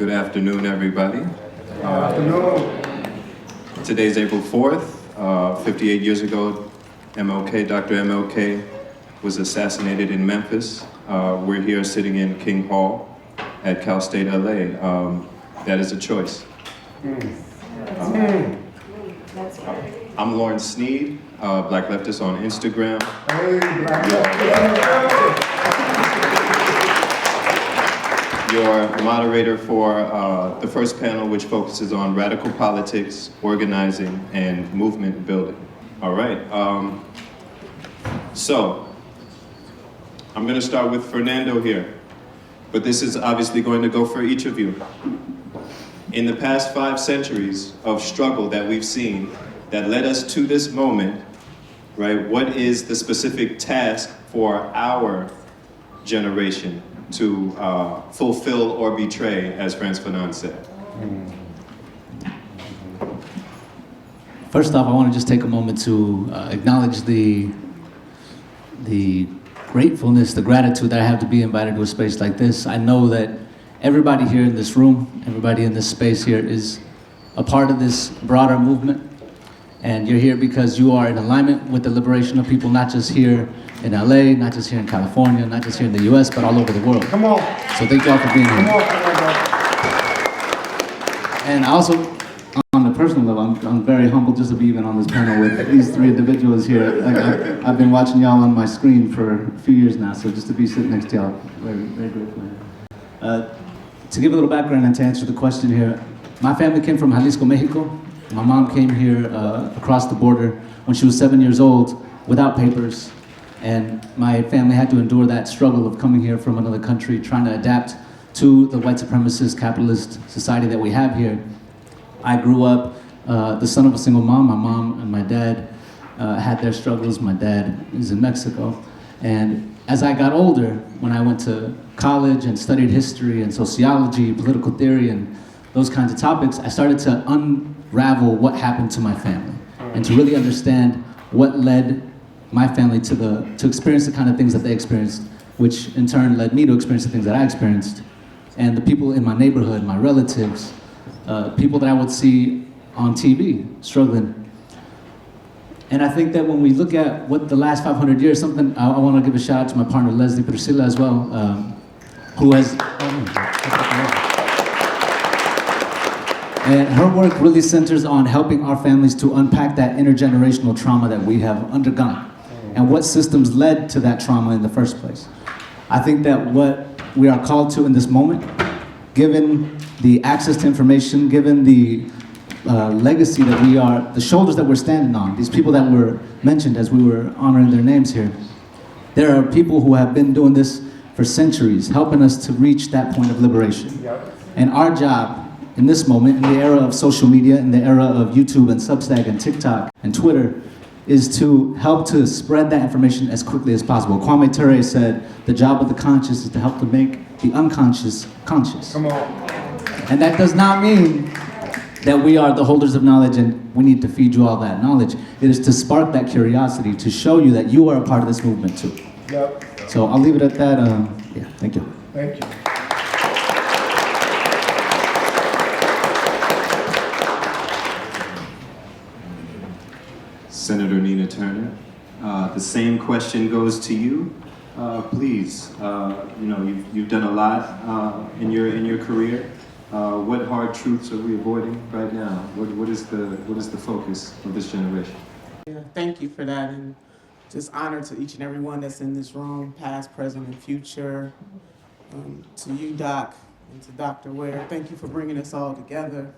Good afternoon, everybody. Good afternoon. Today's April 4th. 58 years ago, Dr. MLK was assassinated in Memphis. We're here sitting in King Hall at Cal State LA. That is a choice. I'm Lawrence Sneed, Black Leftist on Instagram. Hey, Black Leftist. Your moderator for the first panel, which focuses on radical politics, organizing, and movement building. All right, so I'm gonna start with Fernando here, but this is obviously going to go for each of you. In the past 5 centuries of struggle that we've seen that led us to this moment, right, what is the specific task for our generation to fulfill or betray, as Frantz Fanon said? First off, I want to just take a moment to acknowledge the gratefulness, the gratitude that I have to be invited to a space like this. I know that everybody here in this room, everybody in this space here is a part of this broader movement. And you're here because you are in alignment with the liberation of people, not just here in LA, not just here in California, not just here in the US, but all over the world. Come on. So thank you all for being here. Come on. And also, on a personal level, I'm very humbled just to be even on this panel with these 3 individuals here. Like, I've been watching y'all on my screen for a few years now, so just to be sitting next to y'all, very, very grateful. To give a little background and to answer the question here, my family came from Jalisco, Mexico. My mom came here across the border when she was 7 years old without papers. And my family had to endure that struggle of coming here from another country, trying to adapt to the white supremacist capitalist society that we have here. I grew up the son of a single mom. My mom and my dad had their struggles. My dad is in Mexico. And as I got older, when I went to college and studied history and sociology, political theory, and those kinds of topics, I started to unravel what happened to my family and to really understand what led my family to experience the kind of things that they experienced, which in turn led me to experience the things that I experienced. And the people in my neighborhood, my relatives, people that I would see on TV struggling. And I think that when we look at what the last 500 years, something I want to give a shout out to my partner Leslie Priscilla as well, who has, and her work really centers on helping our families to unpack that intergenerational trauma that we have undergone and what systems led to that trauma in the first place. I think that what we are called to in this moment, given the access to information, given the legacy that we are, the shoulders that we're standing on, these people that were mentioned as we were honoring their names here, there are people who have been doing this for centuries, helping us to reach that point of liberation. Yep. And our job in this moment, in the era of social media, in the era of YouTube and Substack and TikTok and Twitter, is to help to spread that information as quickly as possible. Kwame Ture said, the job of the conscious is to help to make the unconscious conscious. Come on. And that does not mean that we are the holders of knowledge and we need to feed you all that knowledge. It is to spark that curiosity, to show you that you are a part of this movement too. Yep. So I'll leave it at that. Yeah, thank you. Thank you. Senator Nina Turner, the same question goes to you. Please, you've done a lot in your career. What hard truths are we avoiding right now? What is the focus of this generation? Yeah, thank you for that, and just honor to each and every one that's in this room, past, present, and future. To you, Doc, and to Dr. Ware, thank you for bringing us all together.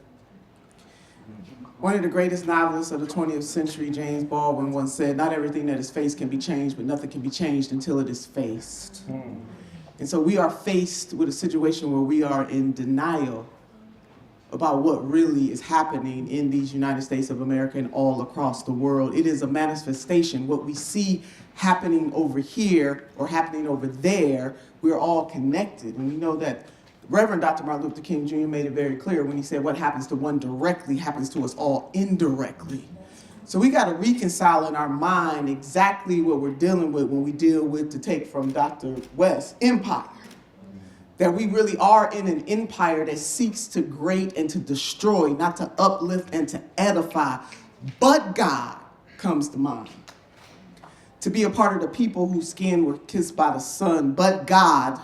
One of the greatest novelists of the 20th century, James Baldwin, once said, "Not everything that is faced can be changed, but nothing can be changed until it is faced." And so we are faced with a situation where we are in denial about what really is happening in these United States of America and all across the world. It is a manifestation. What we see happening over here or happening over there, we're all connected. And we know that Reverend Dr. Martin Luther King Jr. made it very clear when he said what happens to one directly happens to us all indirectly. So we got to reconcile in our mind exactly what we're dealing with when we deal with, to take from Dr. West, empire. that we really are in an empire that seeks to grade and to destroy, not to uplift and to edify. But God comes to mind. To be a part of the people whose skin were kissed by the sun, but God,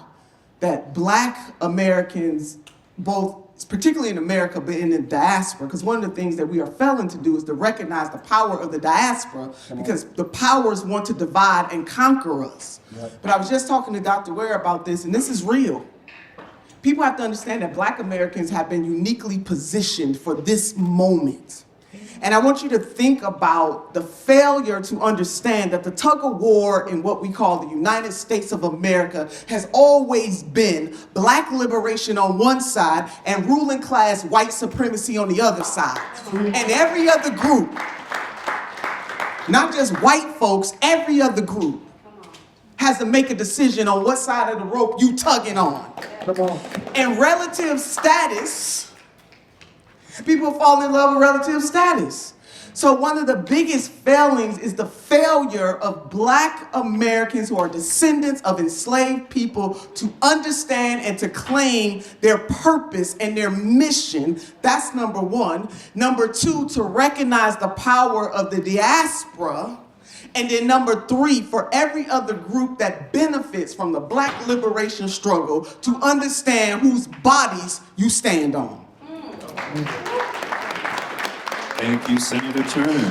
that Black Americans, both, particularly in America, but in the diaspora, because one of the things that we are failing to do is to recognize the power of the diaspora, because the powers want to divide and conquer us. But I was just talking to Dr. Ware about this, and this is real. People have to understand that Black Americans have been uniquely positioned for this moment. And I want you to think about the failure to understand that the tug of war in what we call the United States of America has always been Black liberation on one side and ruling class white supremacy on the other side. And every other group, not just white folks, every other group has to make a decision on what side of the rope you tugging on. And relative status, people fall in love with relative status. So one of the biggest failings is the failure of Black Americans who are descendants of enslaved people to understand and to claim their purpose and their mission. That's number one. Number two, to recognize the power of the diaspora. And then number three, for every other group that benefits from the Black liberation struggle to understand whose bodies you stand on. Thank you, Senator Turner.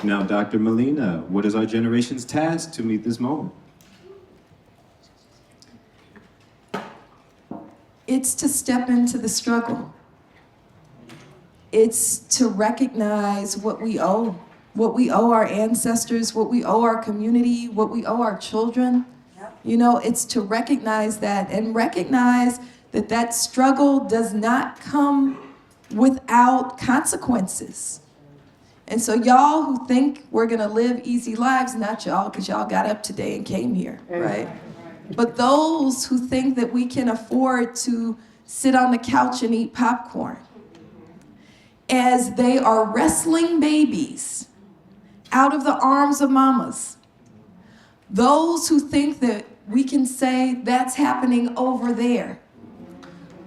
Now, Dr. Melina, what is our generation's task to meet this moment? It's to step into the struggle. It's to recognize what we owe our ancestors, what we owe our community, what we owe our children. You know, it's to recognize that and recognize that that struggle does not come without consequences. And so y'all who think we're gonna live easy lives, not y'all, because y'all got up today and came here, right? But those who think that we can afford to sit on the couch and eat popcorn, as they are wrestling babies out of the arms of mamas, those who think that we can say that's happening over there,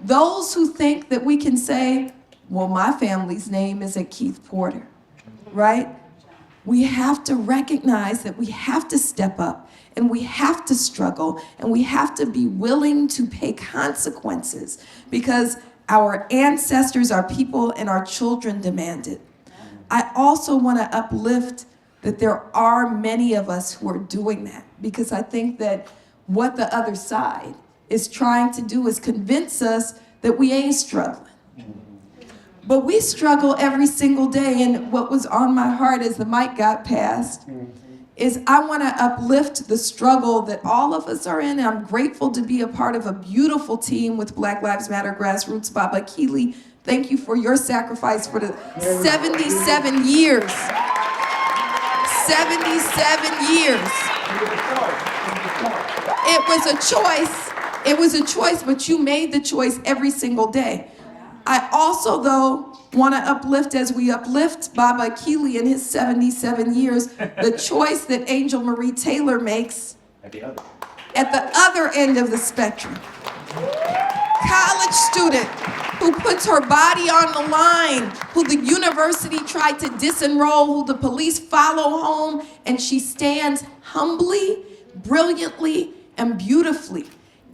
those who think that we can say, well, my family's name isn't Keith Porter, right? We have to recognize that we have to step up and we have to struggle and we have to be willing to pay consequences because our ancestors, our people, and our children demand it. I also want to uplift that there are many of us who are doing that because I think that what the other side is trying to do is convince us that we ain't struggling. But we struggle every single day, and what was on my heart as the mic got passed is I want to uplift the struggle that all of us are in, and I'm grateful to be a part of a beautiful team with Black Lives Matter Grassroots. Baba Keely, thank you for your sacrifice for the 77 years. 77 years. It was a choice. It was a choice, but you made the choice every single day. I also, though, want to uplift, as we uplift Baba Keely in his 77 years, the choice that Angel Marie Taylor makes at the other end of the spectrum. College student who puts her body on the line, who the university tried to disenroll, who the police follow home, and she stands humbly, brilliantly, and beautifully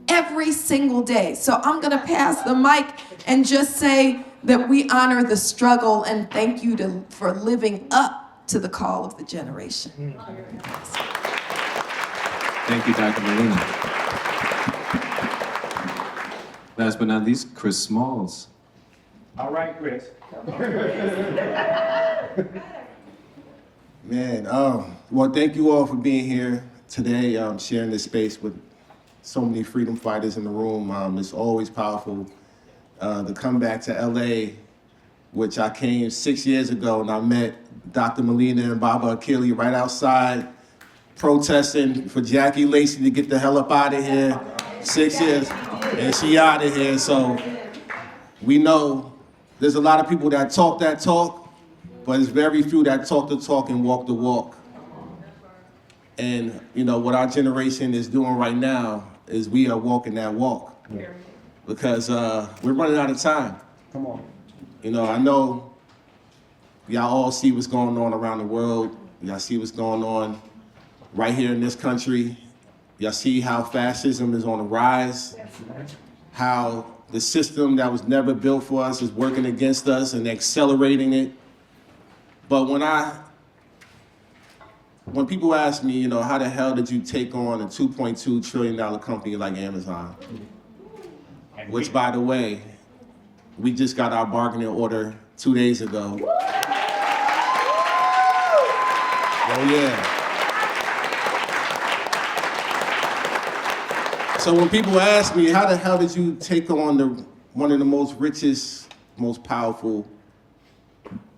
every single day. So I'm gonna pass the mic and just say that we honor the struggle and thank you for living up to the call of the generation. Thank you, Dr. Melina. Last but not least, Chris Smalls. All right, Chris. Man, well, thank you all for being here today, sharing this space with so many freedom fighters in the room. It's always powerful to come back to LA, which I came 6 years ago, and I met Dr. Melina and Baba Keely right outside protesting for Jackie Lacey to get the hell up out of here. 6 years, and she out of here. So we know there's a lot of people that talk, but it's very few that talk the talk and walk the walk. And you know what our generation is doing right now is we are walking that walk, because we're running out of time. Come on. You know, I know y'all all see what's going on around the world. Y'all see what's going on right here in this country. Y'all see how fascism is on the rise, how the system that was never built for us is working against us and accelerating it. But when people ask me, you know, how the hell did you take on a $2.2 trillion company like Amazon? Which, by the way, we just got our bargaining order 2 days ago. Oh yeah. So when people ask me, how the hell did you take on one of the most richest, most powerful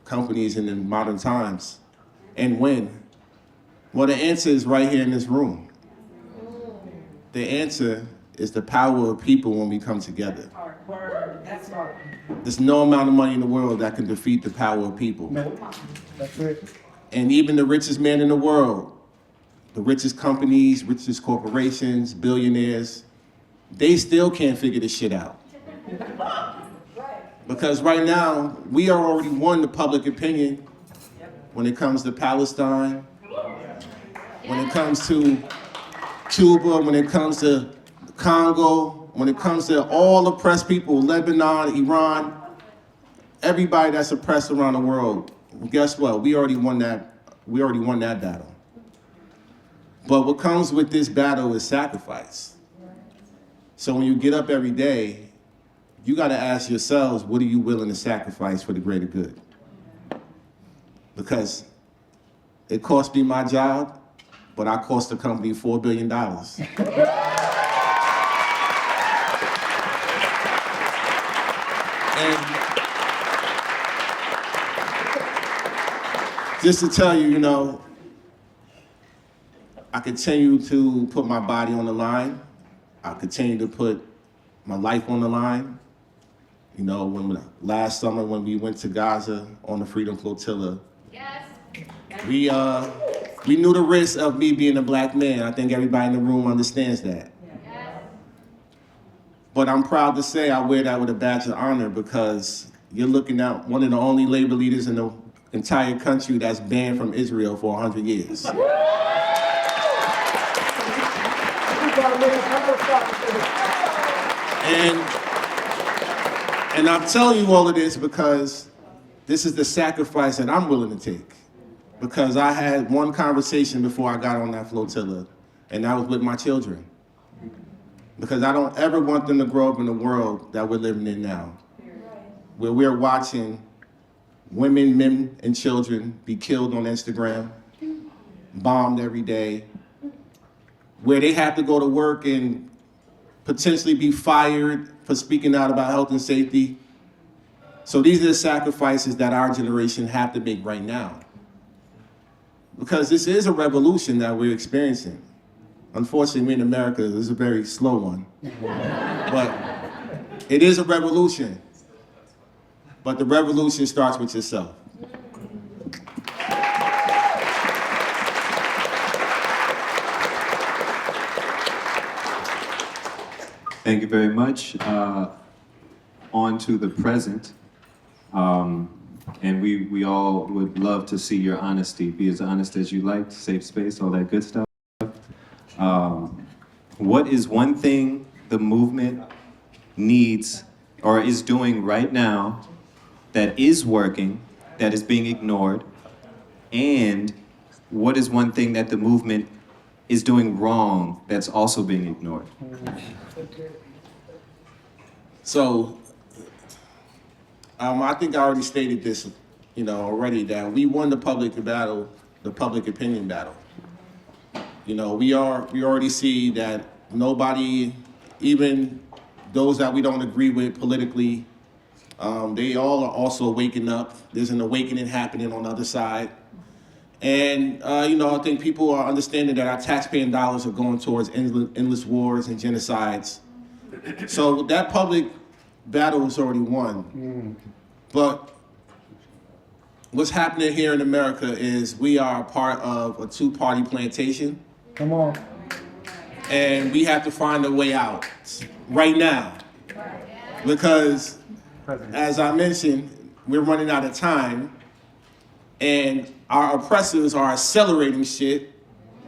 companies in the modern times, and win? Well, the answer is right here in this room. The answer is the power of people when we come together. There's no amount of money in the world that can defeat the power of people. That's it. And even the richest man in the world, the richest companies, richest corporations, billionaires, they still can't figure this shit out. Because right now, we are already won the public opinion when it comes to Palestine, when it comes to Cuba, when it comes to Congo, when it comes to all oppressed people, Lebanon, Iran, everybody that's oppressed around the world. Well, guess what? We already won that battle. But what comes with this battle is sacrifice. So when you get up every day, you got to ask yourselves, what are you willing to sacrifice for the greater good? Because it cost me my job, but I cost the company $4 billion. And just to tell you, you know, I continue to put my body on the line. I continue to put my life on the line. You know, last summer when we went to Gaza on the Freedom Flotilla, we knew the risk of me being a black man. I think everybody in the room understands that. But I'm proud to say I wear that with a badge of honor, because you're looking at one of the only labor leaders in the entire country that's banned from Israel for 100 years. And I'm telling you all of this because this is the sacrifice that I'm willing to take. Because I had one conversation before I got on that flotilla, and that was with my children. Because I don't ever want them to grow up in the world that we're living in now, where we're watching women, men, and children be killed on Instagram, bombed every day, where they have to go to work and potentially be fired for speaking out about health and safety. So these are the sacrifices that our generation have to make right now. Because this is a revolution that we're experiencing. Unfortunately, in America, this is a very slow one. But it is a revolution. But the revolution starts with yourself. Thank you very much. On to the present. And we all would love to see your honesty. Be as honest as you like, safe space, all that good stuff. What is one thing the movement needs or is doing right now that is working, that is being ignored? And what is one thing that the movement is doing wrong that's also being ignored? So, I think I already stated this, already, that we won the public battle, the public opinion battle. We already see that nobody, even those that we don't agree with politically, they all are also waking up. There's an awakening happening on the other side. And, I think people are understanding that our taxpaying dollars are going towards endless wars and genocides. So that public battle is already won. But what's happening here in America is we are part of a two-party plantation. Come on. And we have to find a way out right now. Because, as I mentioned, we're running out of time. And our oppressors are accelerating shit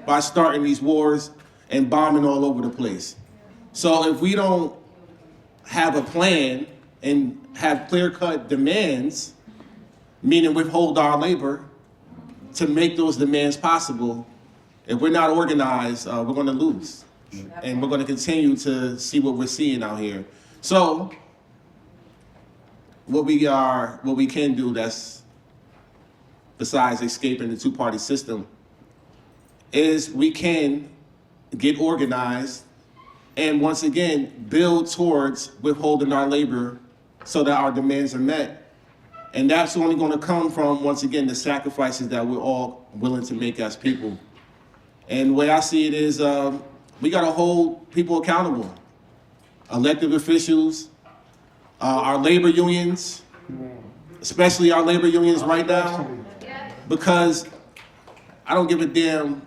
by starting these wars and bombing all over the place. So if we don't have a plan and have clear-cut demands, meaning withhold our labor to make those demands possible, if we're not organized, we're going to lose. And we're going to continue to see what we're seeing out here. So what we can do, that's besides escaping the two-party system, is we can get organized and once again build towards withholding our labor so that our demands are met. And that's only going to come from, once again, the sacrifices that we're all willing to make as people. And the way I see it is we got to hold people accountable. Elected officials, our labor unions, especially our labor unions right now, because I don't give a damn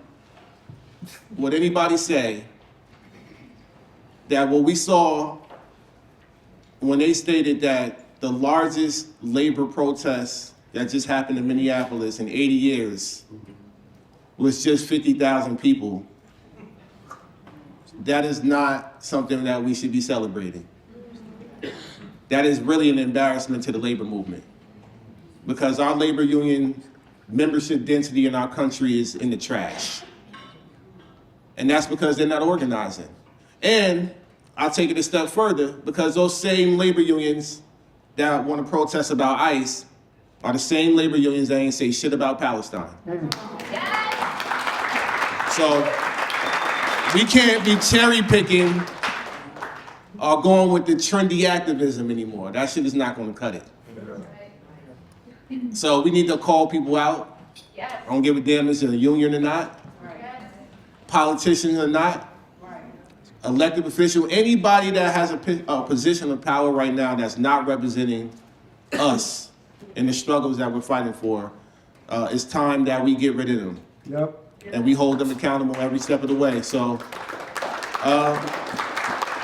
what anybody say, that what we saw when they stated that the largest labor protest that just happened in Minneapolis in 80 years was just 50,000 people, that is not something that we should be celebrating. That is really an embarrassment to the labor movement, because our labor union membership density in our country is in the trash. And that's because they're not organizing. And I'll take it a step further, because those same labor unions that want to protest about ICE are the same labor unions that ain't say shit about Palestine. So we can't be cherry picking or going with the trendy activism anymore. That shit is not going to cut it. So we need to call people out. I don't give a damn if it's a union or not, politicians or not, elected official, anybody that has a position of power right now that's not representing us in the struggles that we're fighting for. It's time that we get rid of them. Yep. And we hold them accountable every step of the way. So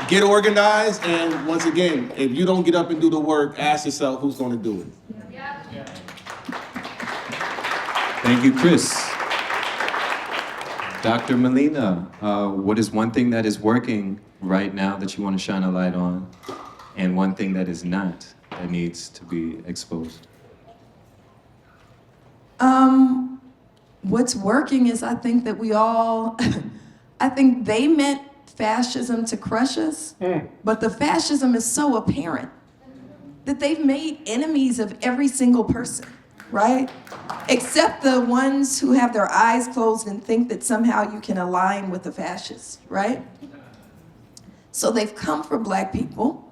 get organized, and once again, if you don't get up and do the work, ask yourself who's going to do it. Thank you, Chris. Dr. Melina, what is one thing that is working right now that you want to shine a light on, and one thing that is not, that needs to be exposed? What's working is I think that we all, I think they meant fascism to crush us, but the fascism is so apparent that they've made enemies of every single person, right? Except the ones who have their eyes closed and think that somehow you can align with the fascists, right? So they've come for black people.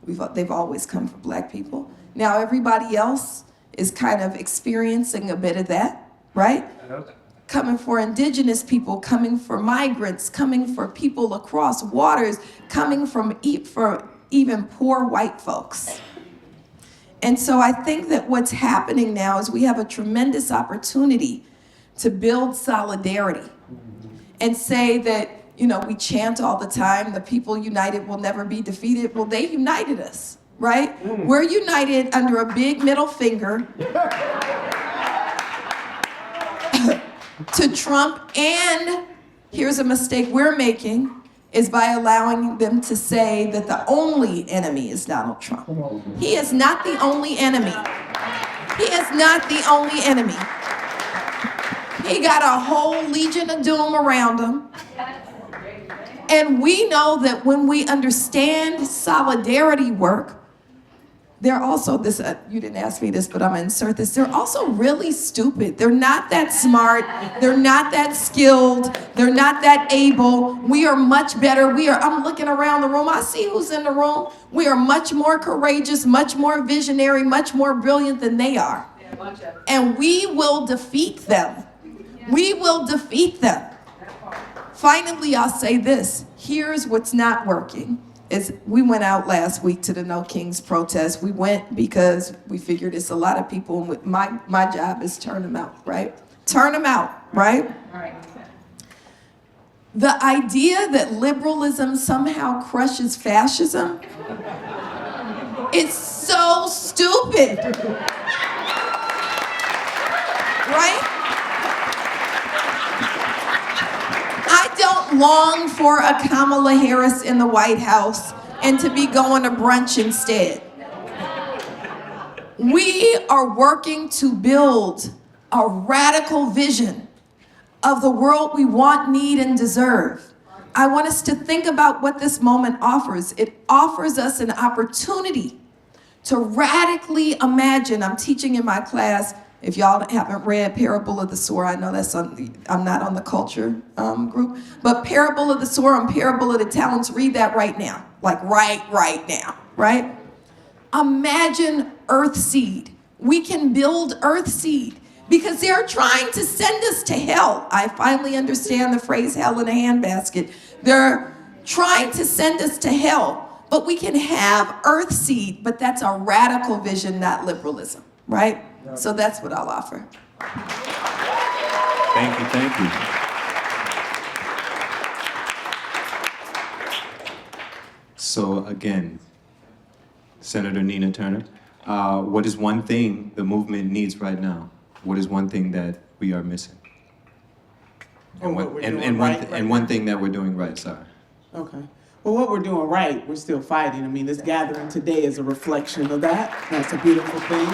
They've always come for black people. Now everybody else is kind of experiencing a bit of that, right? Coming for indigenous people, coming for migrants, coming for people across waters, coming for even poor white folks. And so I think that what's happening now is we have a tremendous opportunity to build solidarity and say that, you know, we chant all the time, the people united will never be defeated. Well, they united us, right? We're united under a big middle finger to Trump, and here's a mistake we're making, is by allowing them to say that the only enemy is Donald Trump. He is not the only enemy. He is not the only enemy. He got a whole legion of doom around him. And we know that when we understand solidarity work, they're also, this, you didn't ask me this, but I'm gonna insert this, they're also really stupid. They're not that smart, they're not that skilled, they're not that able. We are much better, I'm looking around the room, I see who's in the room. We are much more courageous, much more visionary, much more brilliant than they are. And we will defeat them. We will defeat them. Finally, I'll say this, here's what's not working. We went out last week to the No Kings protest. We went because we figured it's a lot of people, and my job is turn them out, right? Turn them out, right? The idea that liberalism somehow crushes fascism is so stupid, right? I don't long for a Kamala Harris in the White House and to be going to brunch instead. We are working to build a radical vision of the world we want, need, and deserve. I want us to think about what this moment offers. It offers us an opportunity to radically imagine. I'm teaching in my class. If y'all haven't read Parable of the Sower, I know that's I'm not on the culture group, but Parable of the Sower and Parable of the Talents, read that right now. Like right now, right? Imagine Earthseed. We can build Earthseed because they're trying to send us to hell. I finally understand the phrase hell in a handbasket. They're trying to send us to hell, but we can have Earthseed, but that's a radical vision, not liberalism, right? So that's what I'll offer. Thank you, thank you. So again, Senator Nina Turner, what is one thing the movement needs right now? What is one thing that we are missing? And one thing that we're doing right, sorry. Okay. Well, what we're doing right, we're still fighting. I mean, this gathering today is a reflection of that. That's a beautiful thing.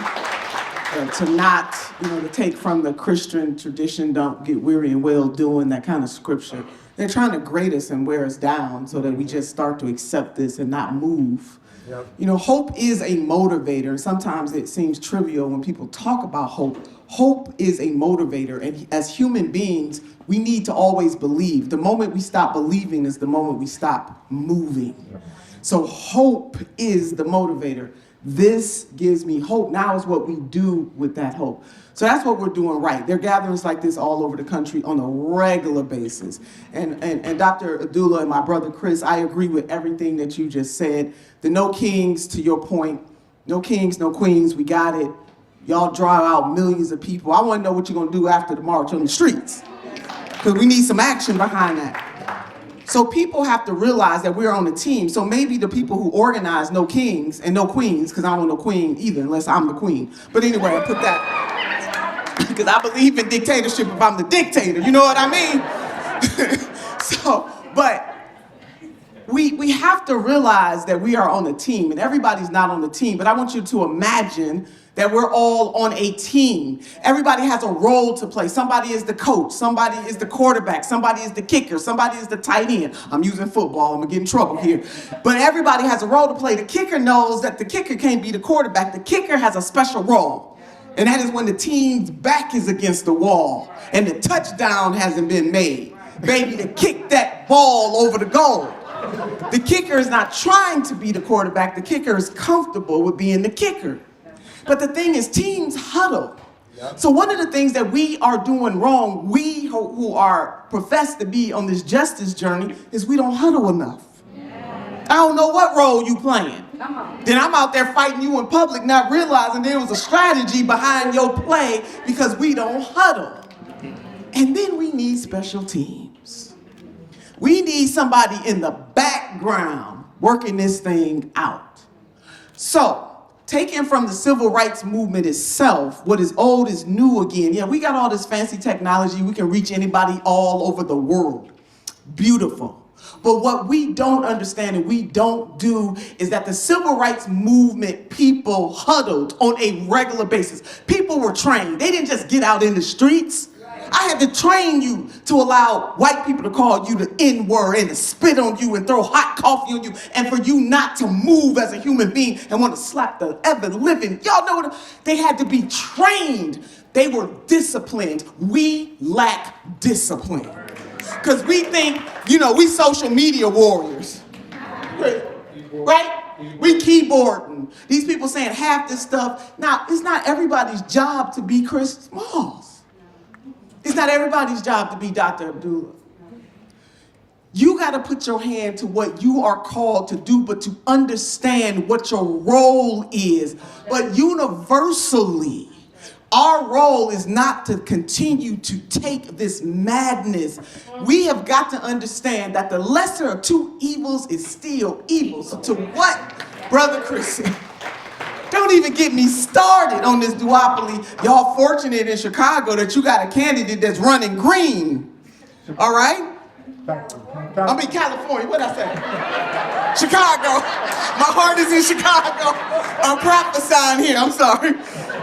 To not, to take from the Christian tradition, don't get weary and well doing, that kind of scripture. They're trying to grade us and wear us down so that we just start to accept this and not move. Yep. Hope is a motivator. And sometimes it seems trivial when people talk about hope. Hope is a motivator. And as human beings, we need to always believe. The moment we stop believing is the moment we stop moving. So hope is the motivator. This gives me hope. Now is what we do with that hope. So that's what we're doing right. There are gatherings like this all over the country on a regular basis. And Dr. Abdullah and my brother Chris, I agree with everything that you just said. The no kings, to your point, no kings, no queens, we got it. Y'all draw out millions of people. I want to know what you're going to do after the march on the streets, because we need some action behind that. So people have to realize that we're on a team. So maybe the people who organize no kings and no queens, because I don't want no queen either unless I'm the queen. But anyway, I put that, because I believe in dictatorship if I'm the dictator, you know what I mean? But we have to realize that we are on a team, and everybody's not on the team, but I want you to imagine that we're all on a team. Everybody has a role to play. Somebody is the coach, somebody is the quarterback, somebody is the kicker, somebody is the tight end. I'm using football, I'm gonna get in trouble here. But everybody has a role to play. The kicker knows that the kicker can't be the quarterback. The kicker has a special role. And that is when the team's back is against the wall and the touchdown hasn't been made. Baby, to kick that ball over the goal. The kicker is not trying to be the quarterback. The kicker is comfortable with being the kicker. But the thing is, teams huddle. Yep. So one of the things that we are doing wrong, we who are professed to be on this justice journey, is we don't huddle enough. Yeah. I don't know what role you playing. Then I'm out there fighting you in public, not realizing there was a strategy behind your play because we don't huddle. And then we need special teams. We need somebody in the background working this thing out. So, taken from the civil rights movement itself, what is old is new again. Yeah, we got all this fancy technology. We can reach anybody all over the world. Beautiful. But what we don't understand and we don't do is that the civil rights movement people huddled on a regular basis. People were trained. They didn't just get out in the streets. I had to train you to allow white people to call you the N-word and to spit on you and throw hot coffee on you, and for you not to move as a human being and want to slap the ever living. Y'all know what? They had to be trained. They were disciplined. We lack discipline. Because we think, we social media warriors. Right? We keyboarding. These people saying half this stuff. Now, it's not everybody's job to be Chris Smalls. It's not everybody's job to be Dr. Abdullah. You got to put your hand to what you are called to do, but to understand what your role is. But universally, Our role is not to continue to take this madness. We have got to understand that the lesser of two evils is still evil. So to what, Brother Chris? Don't even get me started on this duopoly. Y'all fortunate in Chicago that you got a candidate that's running green. All right? I'm in California, what'd I say? Chicago. My heart is in Chicago. I'm prophesying here, I'm sorry.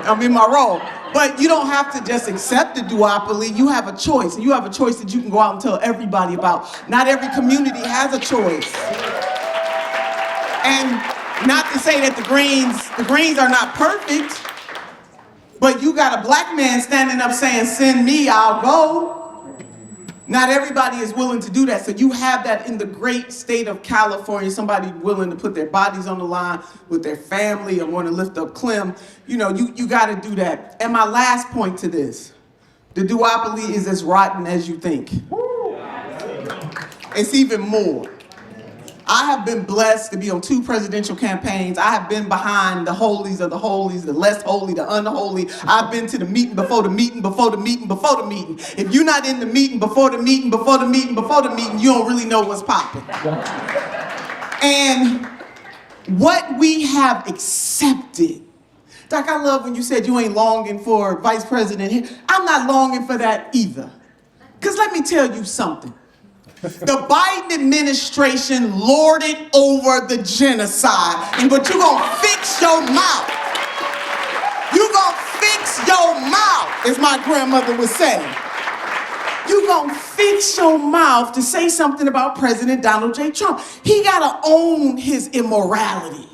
I'm in my role. But you don't have to just accept the duopoly. You have a choice. And you have a choice that you can go out and tell everybody about. Not every community has a choice. And not to say that the Greens are not perfect, but you got a black man standing up saying, send me, I'll go. Not everybody is willing to do that. So you have that in the great state of California, somebody willing to put their bodies on the line with their family and want to lift up Clem. You know, you got to do that. And my last point to this, the duopoly is as rotten as you think. It's even more. I have been blessed to be on 2 presidential campaigns. I have been behind the holies of the holies, the less holy, the unholy. I've been to the meeting before the meeting, before the meeting, before the meeting. If you're not in the meeting, before the meeting, before the meeting, before the meeting, you don't really know what's popping. And what we have accepted. Doc, I love when you said you ain't longing for vice president here. I'm not longing for that either. Because let me tell you something. The Biden administration lorded over the genocide. But you gonna fix your mouth. You gonna fix your mouth, as my grandmother would say. You gonna fix your mouth to say something about President Donald J. Trump. He gotta own his immorality.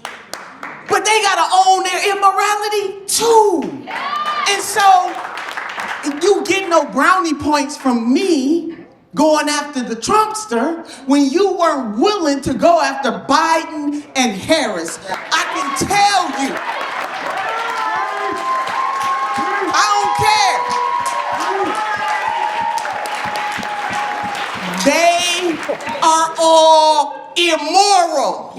But they gotta own their immorality too. And so, you get no brownie points from me going after the Trumpster when you weren't willing to go after Biden and Harris. I can tell you. I don't care. They are all immoral.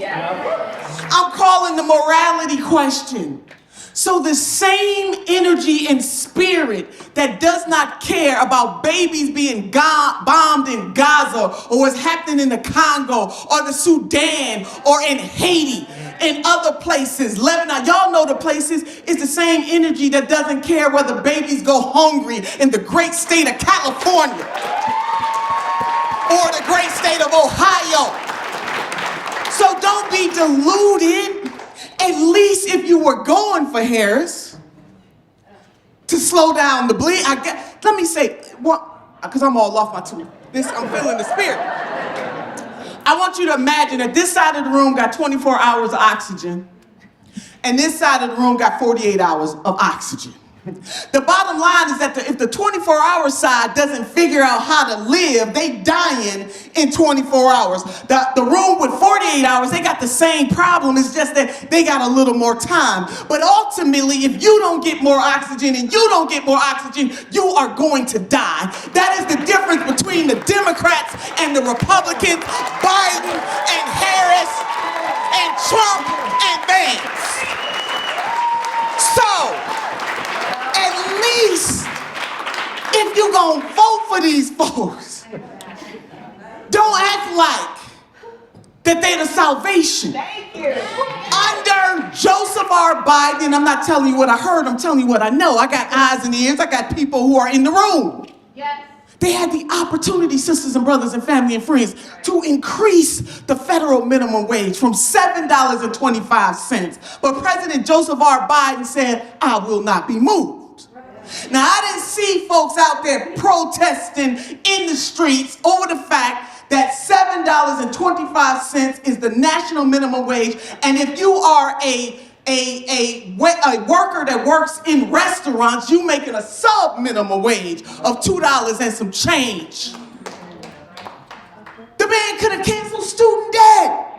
I'm calling the morality question. So the same energy and spirit that does not care about babies being bombed in Gaza or what's happening in the Congo or the Sudan or in Haiti and other places, Lebanon, y'all know the places, is the same energy that doesn't care whether babies go hungry in the great state of California or the great state of Ohio. So don't be deluded. At least if you were going for Harris to slow down the bleed, let me say, because I'm all off my tune. I'm feeling the spirit. I want you to imagine that this side of the room got 24 hours of oxygen, and this side of the room got 48 hours of oxygen. The bottom line is that if the 24-hour side doesn't figure out how to live, they dying in 24 hours. The room with 48 hours, they got the same problem. It's just that they got a little more time. But ultimately, if you don't get more oxygen and you don't get more oxygen, you are going to die. That is the difference between the Democrats and the Republicans, Biden and Harris and Trump and Vance. So, at least, if you gonna vote for these folks, don't act like that they the salvation. Thank you. Under Joseph R. Biden, I'm not telling you what I heard, I'm telling you what I know. I got eyes and ears, I got people who are in the room. Yes. They had the opportunity, sisters and brothers and family and friends, to increase the federal minimum wage from $7.25. But President Joseph R. Biden said, I will not be moved. Now, I didn't see folks out there protesting in the streets over the fact that $7.25 is the national minimum wage. And if you are a worker that works in restaurants, you making a sub minimum wage of $2 and some change. The man could have canceled student debt.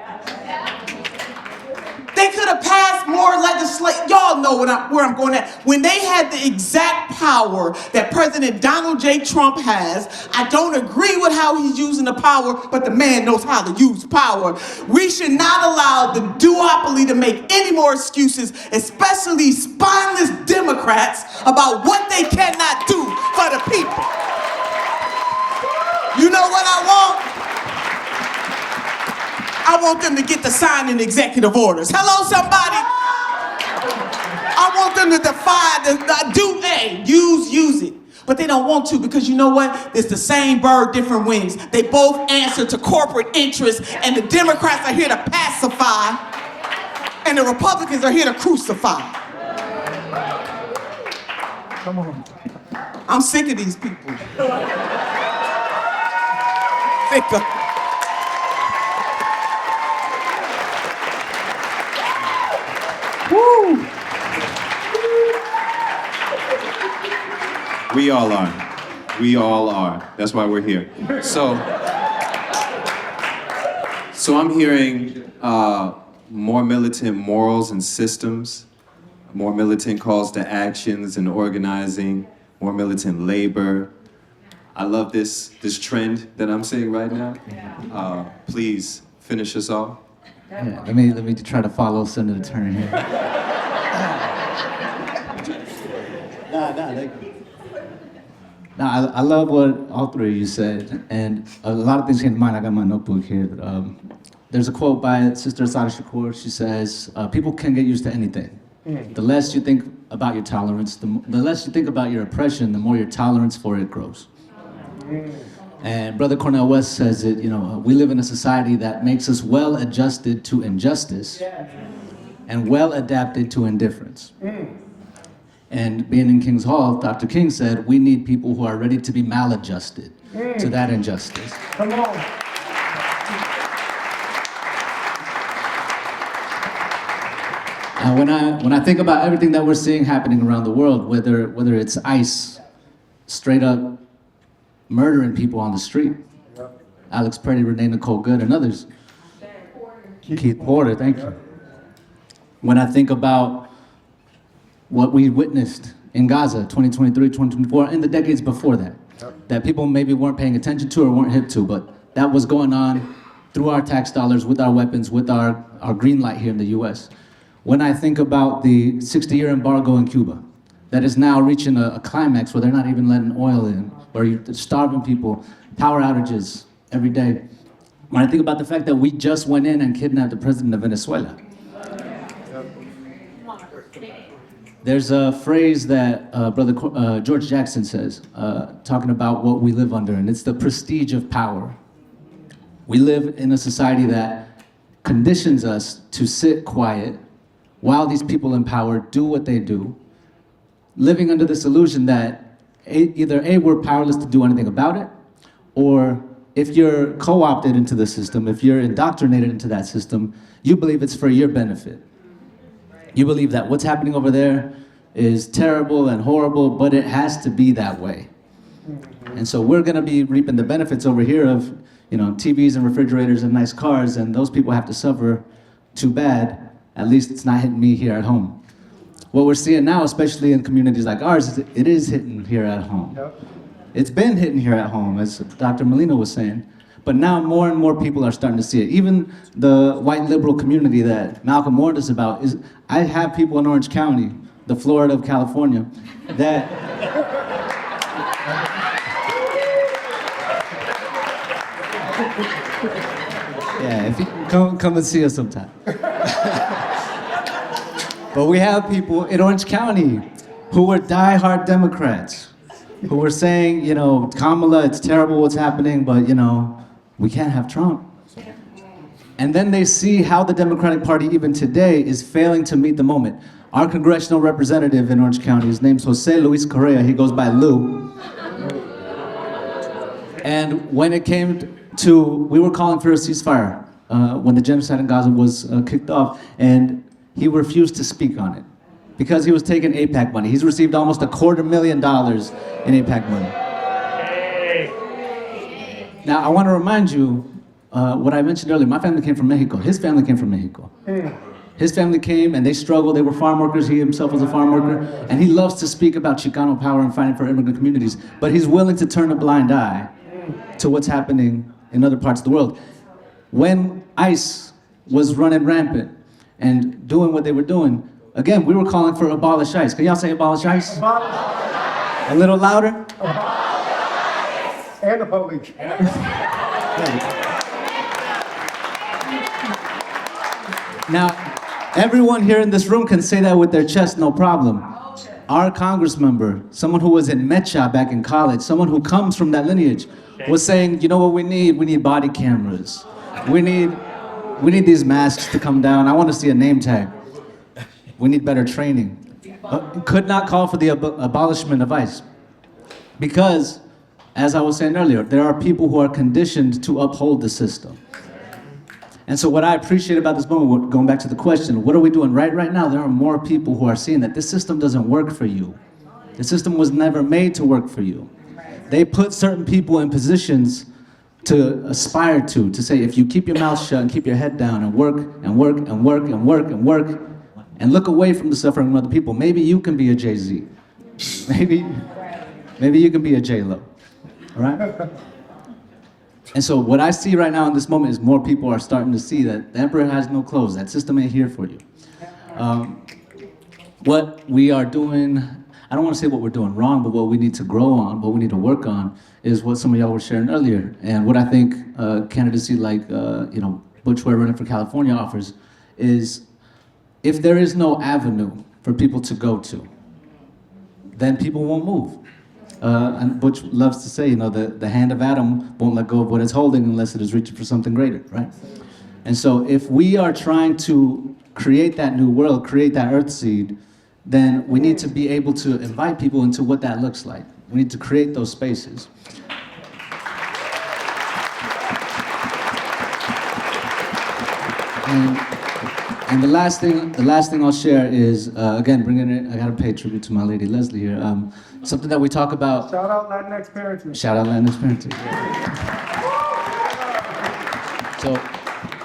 They could have passed more legislation. Y'all know know where I'm going at. When they had the exact power that President Donald J. Trump has, I don't agree with how he's using the power, but the man knows how to use power. We should not allow the duopoly to make any more excuses, especially spineless Democrats, about what they cannot do for the people. You know what I want? I want them to get to signing executive orders. Hello, somebody? I want them to use it. But they don't want to, because you know what? It's the same bird, different wings. They both answer to corporate interests, and the Democrats are here to pacify, and the Republicans are here to crucify. Come on. I'm sick of these people. Sick of. Woo! We all are. We all are. That's why we're here. So I'm hearing more militant morals and systems, more militant calls to actions and organizing, more militant labor. I love this trend that I'm seeing right now. Please finish us off. Yeah, let me try to follow Senator Turner here. I love what all three of you said, and a lot of things came to mind. I got my notebook here. There's a quote by Sister Asada Shakur. She says, people can get used to anything. The less you think about your tolerance, the less you think about your oppression, the more your tolerance for it grows. And Brother Cornel West says it, we live in a society that makes us well adjusted to injustice and well adapted to indifference. And being in King's Hall, Dr. King said, we need people who are ready to be maladjusted to that injustice. Come on. When I think about everything that we're seeing happening around the world, whether it's ICE straight up murdering people on the street, Alex Purdy, Renee Nicole Good, and others. Keith Porter, thank you. When I think about what we witnessed in Gaza, 2023, 2024, and the decades before that, that people maybe weren't paying attention to or weren't hip to, but that was going on through our tax dollars, with our weapons, with our green light here in the US. When I think about the 60-year embargo in Cuba, that is now reaching a climax where they're not even letting oil in, where you're starving people, power outages every day. When I think about the fact that we just went in and kidnapped the president of Venezuela. There's a phrase that Brother George Jackson says, talking about what we live under, and it's the prestige of power. We live in a society that conditions us to sit quiet while these people in power do what they do, living under this illusion that either A, we're powerless to do anything about it, or if you're co-opted into the system, if you're indoctrinated into that system, you believe it's for your benefit. You believe that what's happening over there is terrible and horrible, but it has to be that way. And so we're gonna be reaping the benefits over here of, TVs and refrigerators and nice cars, and those people have to suffer. Too bad. At least it's not hitting me here at home. What we're seeing now, especially in communities like ours, is it is hitting here at home. Yep. It's been hitting here at home, as Dr. Melina was saying. But now more and more people are starting to see it. Even the white liberal community that Malcolm warned us about, I have people in Orange County, the Florida of California, that yeah, if you can come and see us sometime. But we have people in Orange County who were diehard Democrats, who were saying, Kamala, it's terrible what's happening, but, we can't have Trump. And then they see how the Democratic Party, even today, is failing to meet the moment. Our congressional representative in Orange County, his name's Jose Luis Correa, he goes by Lou. And when it came to, we were calling for a ceasefire when the genocide in Gaza was kicked off, and he refused to speak on it because he was taking AIPAC money. He's received almost $250,000 in AIPAC money. Now, I want to remind you what I mentioned earlier. My family came from Mexico. His family came from Mexico. His family came and they struggled. They were farm workers. He himself was a farm worker. And he loves to speak about Chicano power and fighting for immigrant communities. But he's willing to turn a blind eye to what's happening in other parts of the world. When ICE was running rampant and doing what they were doing, again, we were calling for abolish ICE. Can y'all say abolish ICE? A little louder? And the police. Now, everyone here in this room can say that with their chest, no problem. Our Congress member, someone who was in Mecha back in college, someone who comes from that lineage, was saying, you know what we need? We need body cameras. We need these masks to come down. I want to see a name tag. We need better training. Could not call for the abolishment of ICE. Because, as I was saying earlier, there are people who are conditioned to uphold the system. And so what I appreciate about this moment, going back to the question, what are we doing right now? There are more people who are seeing that this system doesn't work for you. The system was never made to work for you. They put certain people in positions to aspire to say, if you keep your mouth shut and keep your head down and work and work and work and work and work and look away from the suffering of other people, maybe you can be a Jay-Z. Maybe you can be a J-Lo, all right? And so what I see right now in this moment is more people are starting to see that the emperor has no clothes. That system ain't here for you. What we are doing, I don't want to say what we're doing wrong, but what we need to grow on, what we need to work on, is what some of y'all were sharing earlier. And what I think candidacy like Butch Ware running for California offers is, if there is no avenue for people to go to, then people won't move. And Butch loves to say, the hand of Adam won't let go of what it's holding unless it is reaching for something greater, right? And so if we are trying to create that new world, create that earth seed, then we need to be able to invite people into what that looks like. We need to create those spaces. And the last thing I'll share is, again, bringing it, I gotta pay tribute to my lady Leslie here. Something that we talk about. Shout out Latinx parenting. Shout out Latinx parenting. So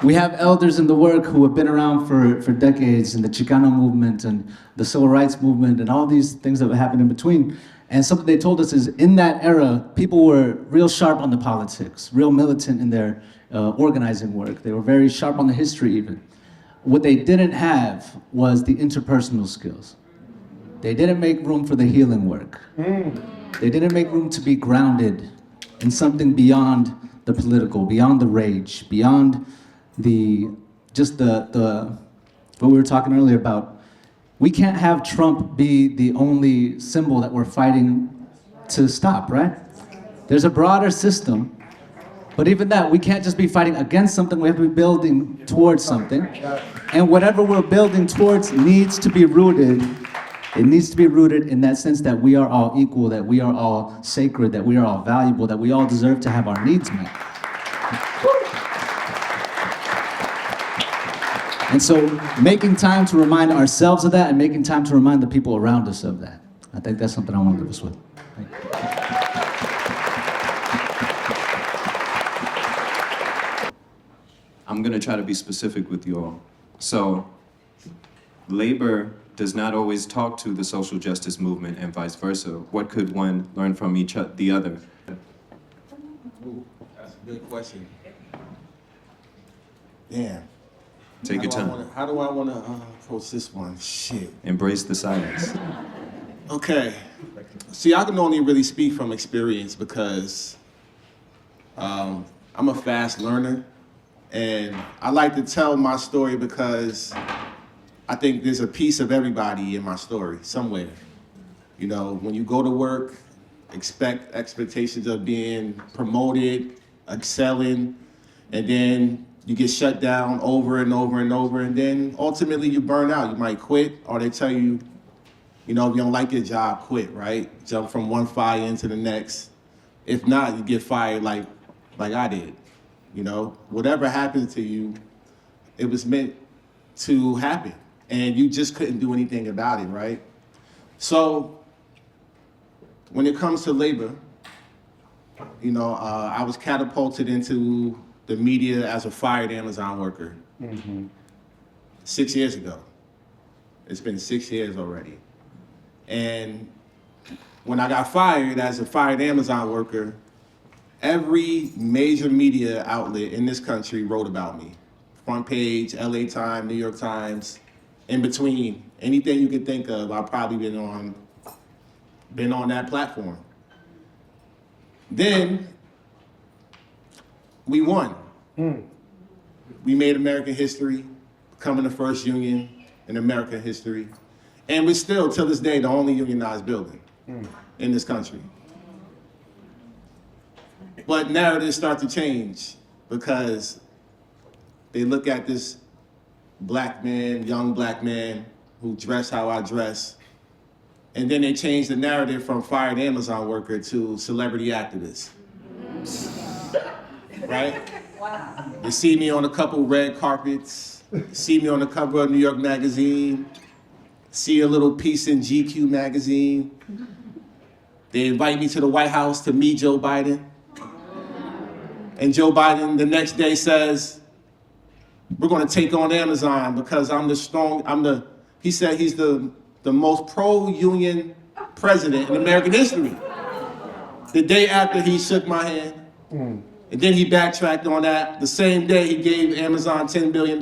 we have elders in the work who have been around for decades in the Chicano movement and the civil rights movement and all these things that have happened in between. And something they told us is, in that era, people were real sharp on the politics, real militant in their organizing work. They were very sharp on the history even. What they didn't have was the interpersonal skills. They didn't make room for the healing work. They didn't make room to be grounded in something beyond the political, beyond the rage, beyond what we were talking earlier about. We can't have Trump be the only symbol that we're fighting to stop, right? There's a broader system. But even that, we can't just be fighting against something, we have to be building towards something. And whatever we're building towards needs to be rooted. It needs to be rooted in that sense that we are all equal, that we are all sacred, that we are all valuable, that we all deserve to have our needs met. And so making time to remind ourselves of that and making time to remind the people around us of that. I think that's something I want to leave us with. Thank you. I'm going to try to be specific with you all. So, labor does not always talk to the social justice movement and vice versa. What could one learn from the other? Ooh, that's a good question. Damn. Take your time. How do I want to approach this one? Shit. Embrace the silence. Okay. See, I can only really speak from experience because I'm a fast learner. And I like to tell my story because I think there's a piece of everybody in my story somewhere. When you go to work, expect expectations of being promoted, excelling, and then you get shut down over and over and over, and then ultimately you burn out. You might quit, or they tell you, if you don't like your job, quit, right? Jump from one fire into the next. If not, you get fired like I did. Whatever happened to you, it was meant to happen, and you just couldn't do anything about it, right? So when it comes to labor, I was catapulted into the media as a fired Amazon worker. 6 years ago. It's been 6 years already. And when I got fired as a fired Amazon worker, every major media outlet in this country wrote about me. Front page, LA Times, New York Times, in between, anything you could think of, I've probably been on that platform. Then we won. We made American history, becoming the first union in American history. And we're still, till this day, the only unionized building in this country. But narratives start to change because they look at this black man, young black man, who dress how I dress, and then they change the narrative from fired Amazon worker to celebrity activist. Right? Wow. They see me on a couple red carpets, see me on the cover of New York Magazine, see a little piece in GQ magazine. They invite me to the White House to meet Joe Biden. And Joe Biden the next day says, we're gonna take on Amazon because he said he's the most pro-union president in American history. The day after he shook my hand, and then he backtracked on that. The same day he gave Amazon $10 billion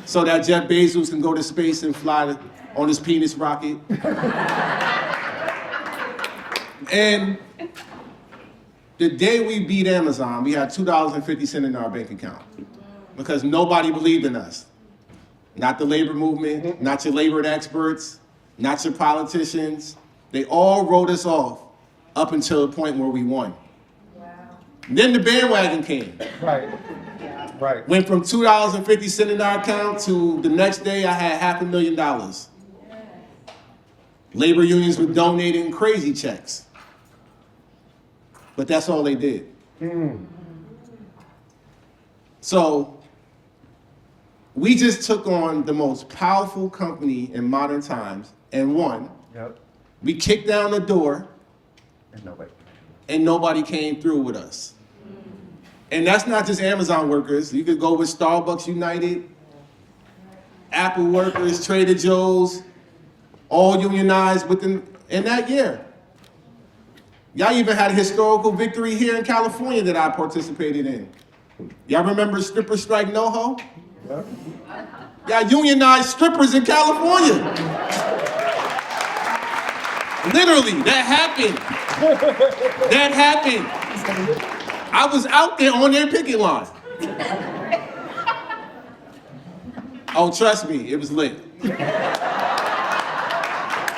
so that Jeff Bezos can go to space and fly on his penis rocket. And the day we beat Amazon, we had $2.50 in our bank account because nobody believed in us. Not the labor movement, not your labor experts, not your politicians. They all wrote us off up until the point where we won. Wow. Then the bandwagon came. Right. Right. Went from $2.50 in our account to the next day I had $500,000. Labor unions were donating crazy checks. But that's all they did. So we just took on the most powerful company in modern times and won. Yep. We kicked down the door And nobody. nobody came through with us. And that's not just Amazon workers. You could go with Starbucks United, Apple workers, Trader Joe's, all unionized in that year. Y'all even had a historical victory here in California that I participated in. Y'all remember stripper strike NoHo? Yep. Y'all unionized strippers in California. Literally, that happened. That happened. I was out there on their picket line. Oh, trust me, it was lit.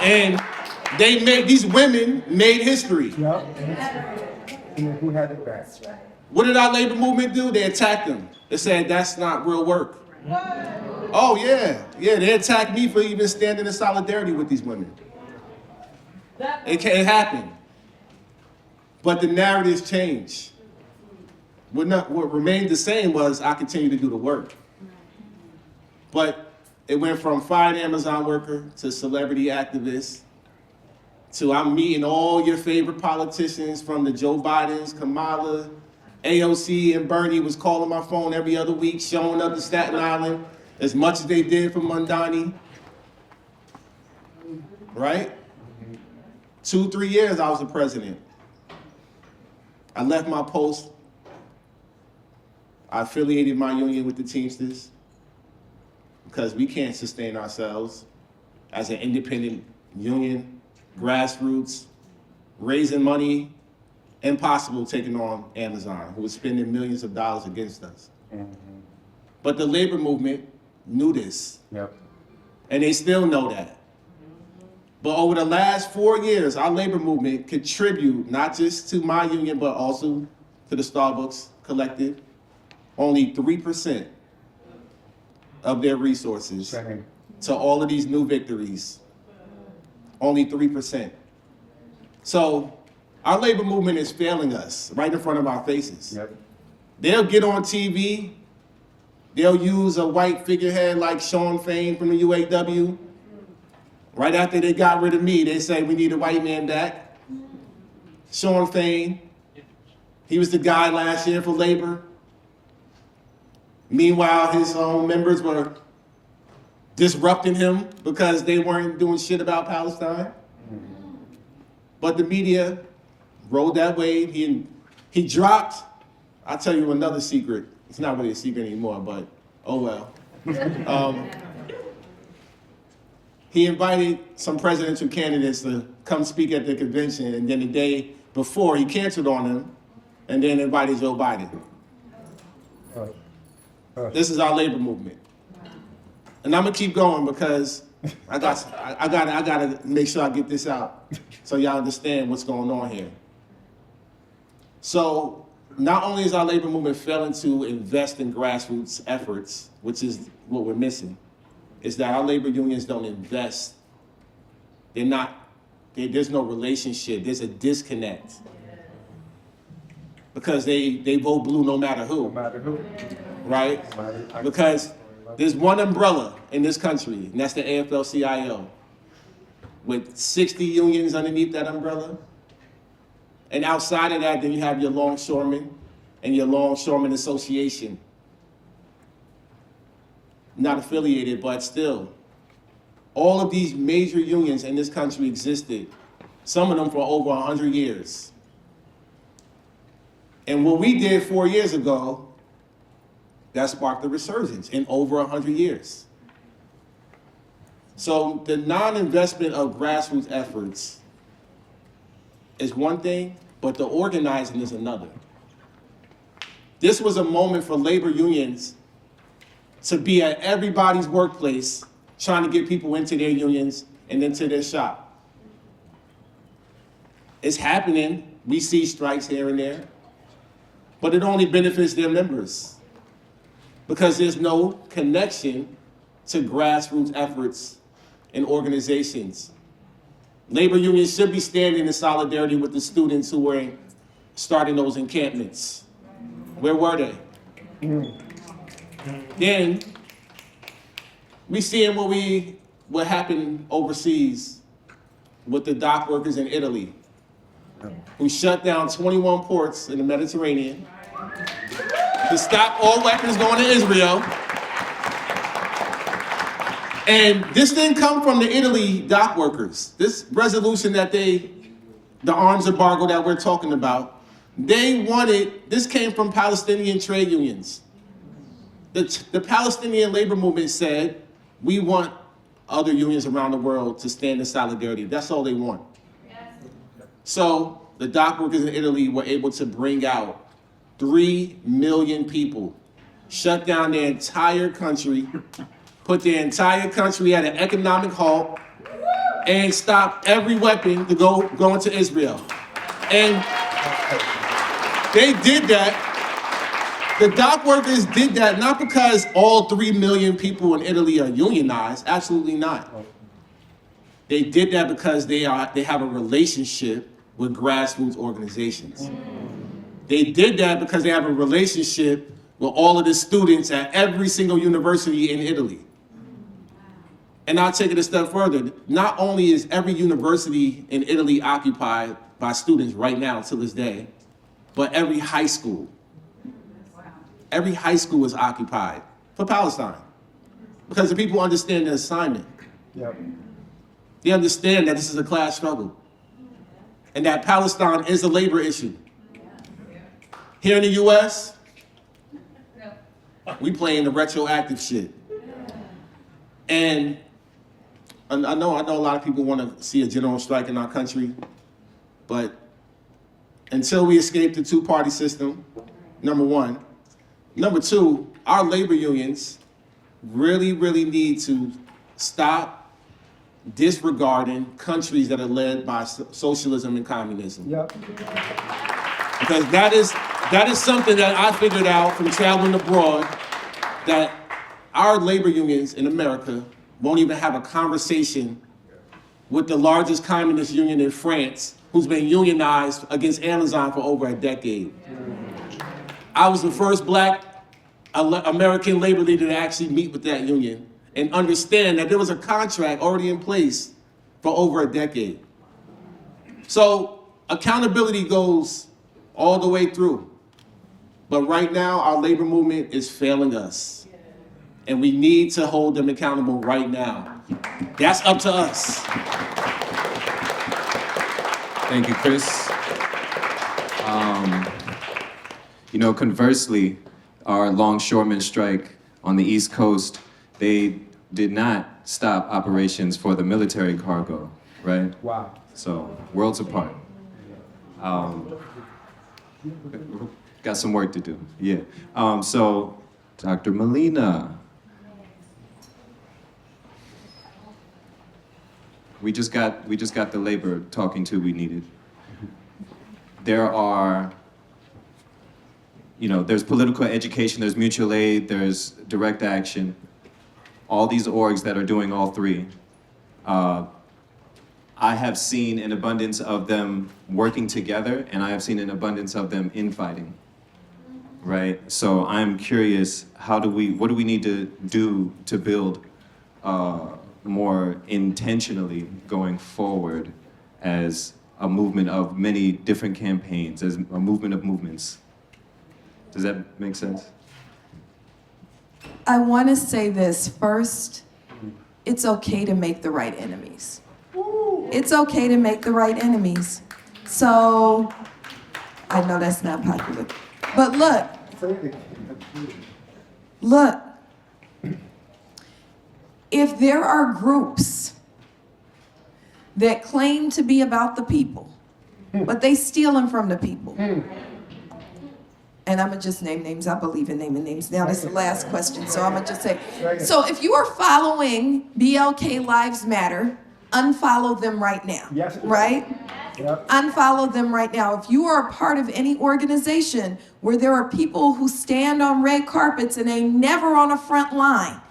And these women made history. Yep. And who had it back? What did our labor movement do? They attacked them. They said, that's not real work. Oh, yeah. Yeah, they attacked me for even standing in solidarity with these women. It happened. But the narratives changed. What remained the same was I continued to do the work. But it went from fired Amazon worker to celebrity activist to I'm meeting all your favorite politicians from the Joe Bidens, Kamala, AOC, and Bernie was calling my phone every other week, showing up to Staten Island as much as they did for Mondani. Right? 2-3 years I was the president. I left my post. I affiliated my union with the Teamsters because we can't sustain ourselves as an independent union, grassroots, raising money, impossible taking on Amazon, who was spending millions of dollars against us. But the labor movement knew this. Yep. And they still know that. But over the last 4 years, our labor movement contribute not just to my union, but also to the Starbucks Collective, only 3% of their resources Same. to all of these new victories. Only 3%. So our labor movement is failing us right in front of our faces. Yep. They'll get on TV, they'll use a white figurehead like Sean Fain from the UAW. Right after they got rid of me, they say we need a white man back. Sean Fain, he was the guy last year for labor. Meanwhile, his own members were disrupting him because they weren't doing shit about Palestine. But the media rode that wave. He dropped, I'll tell you another secret. It's not really a secret anymore, but oh well. He invited some presidential candidates to come speak at the convention, and then the day before he canceled on them and then invited Joe Biden. This is our labor movement. And I'm gonna keep going because I gotta make sure I get this out so y'all understand what's going on here. So not only is our labor movement failing to invest in grassroots efforts, which is what we're missing, is that our labor unions don't invest. There's no relationship, there's a disconnect. Because they vote blue no matter who. No matter who. Right? Because there's one umbrella in this country, and that's the AFL-CIO, with 60 unions underneath that umbrella. And outside of that, then you have your longshoremen and your longshoremen association. Not affiliated, but still. All of these major unions in this country existed, some of them for over 100 years. And what we did 4 years ago, that sparked a resurgence in over 100 years. So the non-investment of grassroots efforts is one thing, but the organizing is another. This was a moment for labor unions to be at everybody's workplace trying to get people into their unions and into their shop. It's happening. We see strikes here and there, but it only benefits their members because there's no connection to grassroots efforts and organizations. Labor unions should be standing in solidarity with the students who were starting those encampments. Where were they? Then we seeing what happened overseas with the dock workers in Italy, who shut down 21 ports in the Mediterranean to stop all weapons going to Israel. And this didn't come from the Italy dock workers. This resolution that the arms embargo that we're talking about, this came from Palestinian trade unions. The Palestinian labor movement said, we want other unions around the world to stand in solidarity. That's all they want. So the dock workers in Italy were able to bring out 3 million people, shut down their entire country, put their entire country at an economic halt, and stop every weapon to go into Israel. And they did that. The dock workers did that not because all 3 million people in Italy are unionized, absolutely not. They did that because they have a relationship with grassroots organizations. They did that because they have a relationship with all of the students at every single university in Italy. And I'll take it a step further. Not only is every university in Italy occupied by students right now to this day, but every high school. Every high school is occupied for Palestine because the people understand the assignment. Yep. They understand that this is a class struggle and that Palestine is a labor issue. Here in the US, we playing the retroactive shit. And I know a lot of people want to see a general strike in our country, but until we escape the two-party system, number one. Number two, our labor unions really, really need to stop disregarding countries that are led by socialism and communism. Yep. Because that is something that I figured out from traveling abroad, that our labor unions in America won't even have a conversation with the largest communist union in France, who's been unionized against Amazon for over a decade. I was the first Black American labor leader to actually meet with that union and understand that there was a contract already in place for over a decade. So accountability goes all the way through. But right now, our labor movement is failing us. And we need to hold them accountable right now. That's up to us. Thank you, Chris. Conversely, our longshoremen strike on the East Coast, they did not stop operations for the military cargo, right? Wow. So, worlds apart. Got some work to do, yeah. So, Dr. Melina. We just got the labor talking to we needed. There are, there's political education, there's mutual aid, there's direct action. All these orgs that are doing all three. I have seen an abundance of them working together, and I have seen an abundance of them infighting. Right? So I'm curious, what do we need to do to build more intentionally going forward as a movement of many different campaigns, as a movement of movements? Does that make sense? I want to say this first. It's okay to make the right enemies. It's okay to make the right enemies. So, I know that's not popular. But look, if there are groups that claim to be about the people, but they stealing from the people, and I'm gonna just name names, I believe in naming names. Now this is the last question, so I'm gonna just say, so if you are following BLK Lives Matter, unfollow them right now, Yes. right? Yep. Unfollow them right now. If you are a part of any organization where there are people who stand on red carpets and they never on a front line,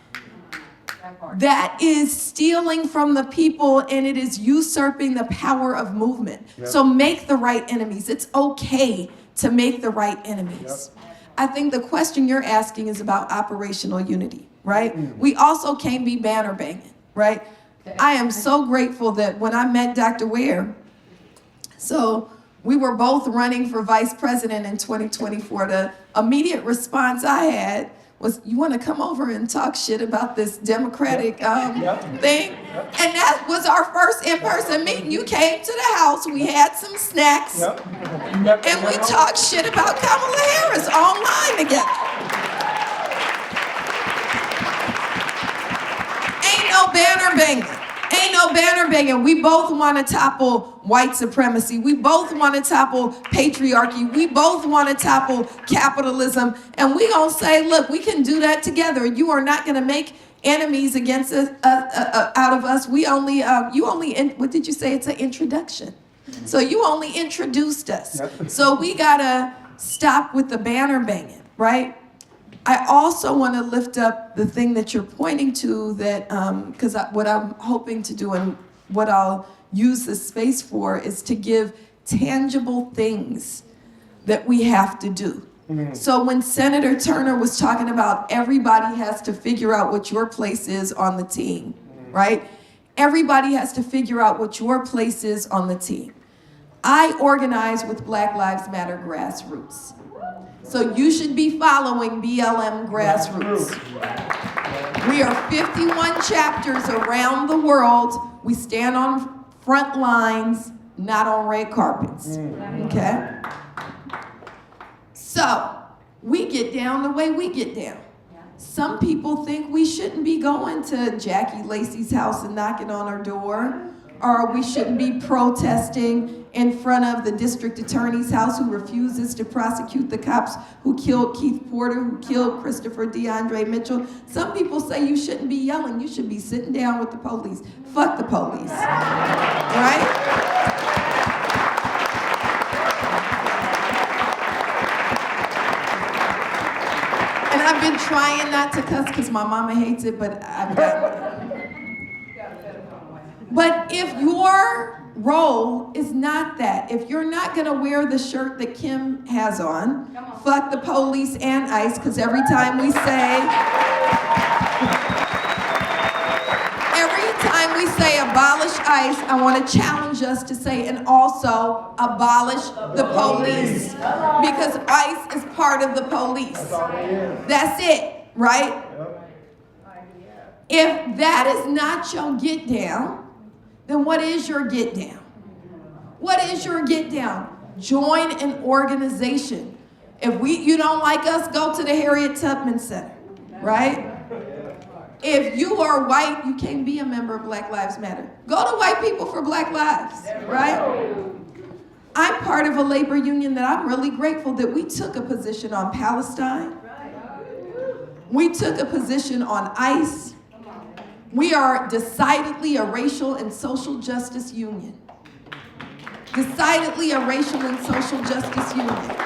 that is stealing from the people and it is usurping the power of movement. Yep. So make the right enemies. It's okay to make the right enemies. Yep. I think the question you're asking is about operational unity, right? We also can't be banner banging, right? I am so grateful that when I met Dr. Ware, so we were both running for vice president in 2024. The immediate response I had was, you want to come over and talk shit about this Democratic thing? And that was our first in-person meeting. You came to the house, we had some snacks, and we talked shit about Kamala Harris online together. Ain't no banner banging. Ain't no banner banging. We both want to topple white supremacy. We both want to topple patriarchy. We both want to topple capitalism. And we gonna say, look, we can do that together. You are not gonna make enemies against us, out of us. We only, what did you say? It's an introduction. So you only introduced us. So we gotta stop with the banner banging, right? I also want to lift up the thing that you're pointing to, that because what I'm hoping to do and what I'll use this space for is to give tangible things that we have to do. So when Senator Turner was talking about everybody has to figure out what your place is on the team, right? Everybody has to figure out what your place is on the team. I organize with Black Lives Matter Grassroots. So you should be following BLM Grassroots. We are 51 chapters around the world. We stand on front lines, not on red carpets, okay? So we get down the way we get down. Some people think we shouldn't be going to Jackie Lacey's house and knocking on her door, or we shouldn't be protesting in front of the district attorney's house who refuses to prosecute the cops who killed Keith Porter, who killed Christopher DeAndre Mitchell. Some people say you shouldn't be yelling, you should be sitting down with the police. Fuck the police, right? And I've been trying not to cuss because my mama hates it, but I've got. But if your role is not that, if you're not gonna wear the shirt that Kim has on, fuck the police and ICE, because every time we say abolish ICE, I want to challenge us to say, and also abolish the police, because ICE is part of the police. That's it, right? If that is not your get down, then what is your get down? What is your get down? Join an organization. If you don't like us, go to the Harriet Tubman Center, right? If you are white, you can't be a member of Black Lives Matter. Go to White People for Black Lives, right? I'm part of a labor union that I'm really grateful that we took a position on Palestine. We took a position on ICE. We are decidedly a racial and social justice union. Decidedly a racial and social justice union.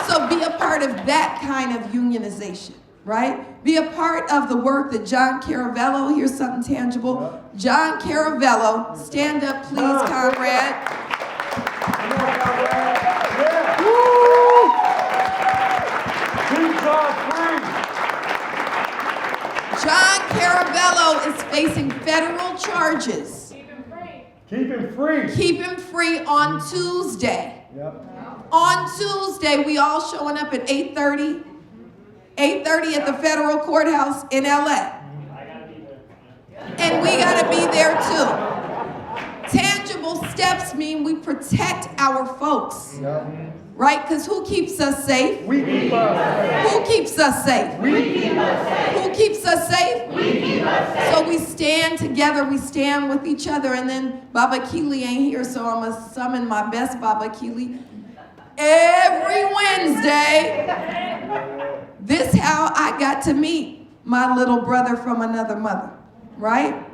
So be a part of that kind of unionization, right? Be a part of the work that John Caravello, here's something tangible. John Caravello, stand up please, comrade. John Caravello is facing federal charges. Keep him free. Keep him free on Tuesday. Yep. On Tuesday, we all showing up at 8:30. 8:30 at the federal courthouse in LA. And we gotta be there too. Tangible steps mean we protect our folks. Yep. Right? Because who keeps us safe? We keep us safe. Who keeps us safe? We keep us safe. Who keeps us safe? We keep us safe. So we stand together, we stand with each other, and then Baba Keely ain't here, so I'm gonna summon my best Baba Keely. Every Wednesday, this how I got to meet my little brother from another mother, right?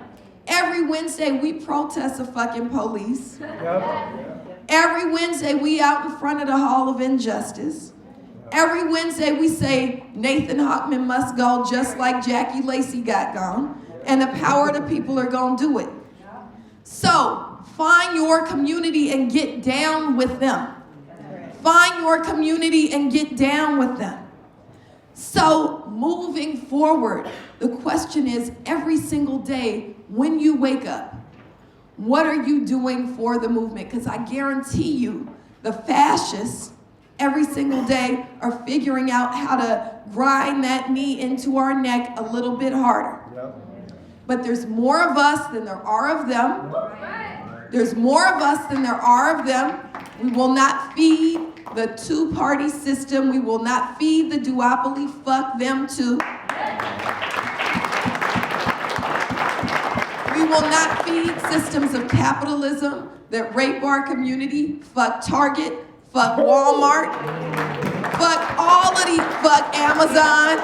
Every Wednesday we protest the fucking police. Yep. Every Wednesday we out in front of the Hall of Injustice. Every Wednesday we say Nathan Hockman must go just like Jackie Lacey got gone. And the power of the people are gonna do it. So find your community and get down with them. Find your community and get down with them. So moving forward, the question is every single day when you wake up, what are you doing for the movement? Because I guarantee you, the fascists every single day are figuring out how to grind that knee into our neck a little bit harder. Yep. But there's more of us than there are of them. There's more of us than there are of them. We will not feed the two-party system. We will not feed the duopoly. Fuck them too. We will not feed systems of capitalism that rape our community. Fuck Target. Fuck Walmart. Fuck all of these. Fuck Amazon.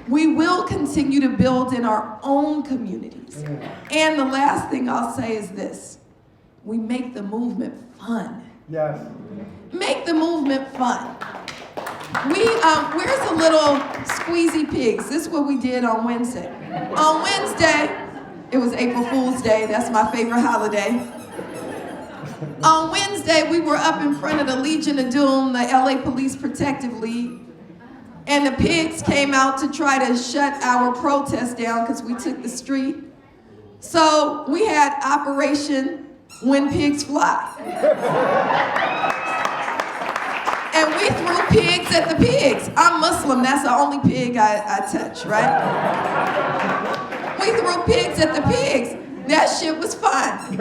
We will continue to build in our own communities. And the last thing I'll say is this. We make the movement fun. Yes. Make the movement fun. Where's the little squeezy pigs? This is what we did on Wednesday. On Wednesday, it was April Fool's Day. That's my favorite holiday. On Wednesday, we were up in front of the Legion of Doom, the LA Police Protective League. And the pigs came out to try to shut our protest down because we took the street. So we had Operation When Pigs Fly. And we threw pigs at the pigs. I'm Muslim, that's the only pig I touch, right? We threw pigs at the pigs. That shit was fun.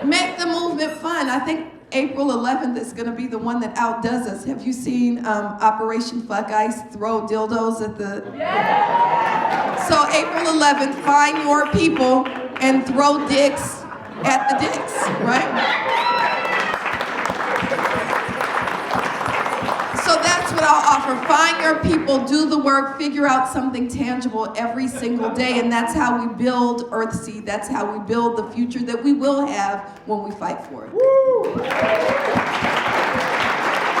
Make the movement fun. I think April 11th is gonna be the one that outdoes us. Have you seen Operation Fuck Ice throw dildos at the... Yeah. So April 11th, find your people and throw dicks at the dicks, right? So that's what I'll offer. Find your people, do the work, figure out something tangible every single day, and that's how we build Earthseed. That's how we build the future that we will have when we fight for it. Woo!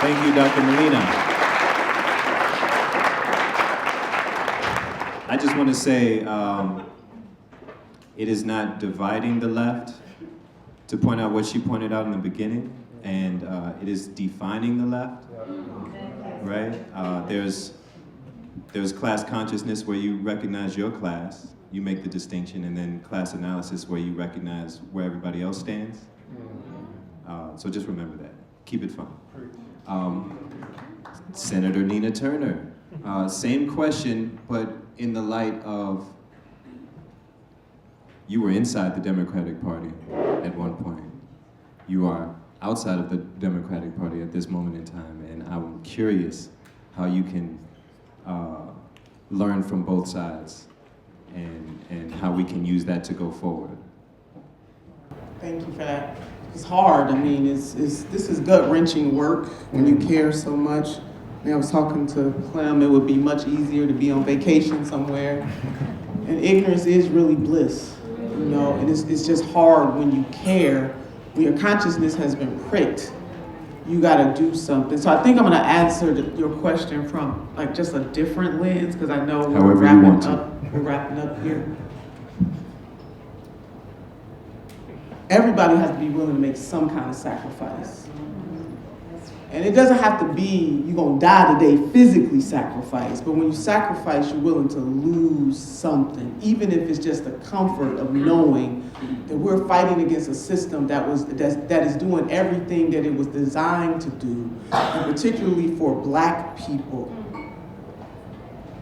Thank you, Dr. Melina. I just want to say it is not dividing the left, to point out what she pointed out in the beginning, and it is defining the left. Right? There's class consciousness where you recognize your class, you make the distinction, and then class analysis where you recognize where everybody else stands. So just remember that. Keep it fun. Senator Nina Turner. Same question, but in the light of you were inside the Democratic Party at one point. You are outside of the Democratic Party at this moment in time, and I'm curious how you can learn from both sides and how we can use that to go forward. Thank you for that. It's hard. I mean, this is gut-wrenching work when you care so much. I mean, I was talking to Clem, it would be much easier to be on vacation somewhere. And ignorance is really bliss, you know, and it's just hard when you care, when your consciousness has been pricked. You gotta do something. So I think I'm gonna answer your question from like just a different lens, because I know we're wrapping up here. Everybody has to be willing to make some kind of sacrifice. And it doesn't have to be, you're gonna die today, physically sacrifice, but when you sacrifice, you're willing to lose something, even if it's just the comfort of knowing that we're fighting against a system that is doing everything that it was designed to do, and particularly for Black people,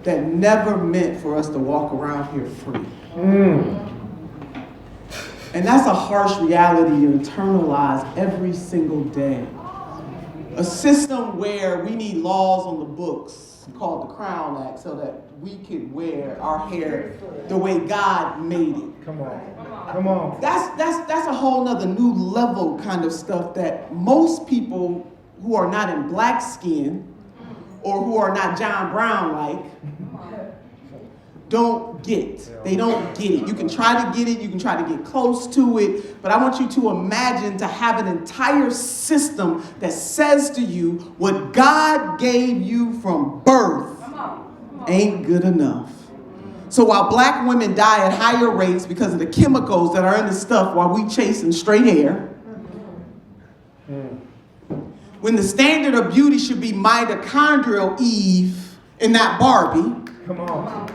that never meant for us to walk around here free. And that's a harsh reality to internalize every single day. A system where we need laws on the books called the Crown Act so that we could wear our hair the way God made it. Come on. Come on. That's a whole nother new level kind of stuff that most people who are not in black skin or who are not John Brown like don't get. They don't get it. You can try to get it, you can try to get close to it, but I want you to imagine to have an entire system that says to you what God gave you from birth ain't good enough. So while Black women die at higher rates because of the chemicals that are in the stuff while we chasing straight hair, when the standard of beauty should be mitochondrial Eve and not Barbie, Come on.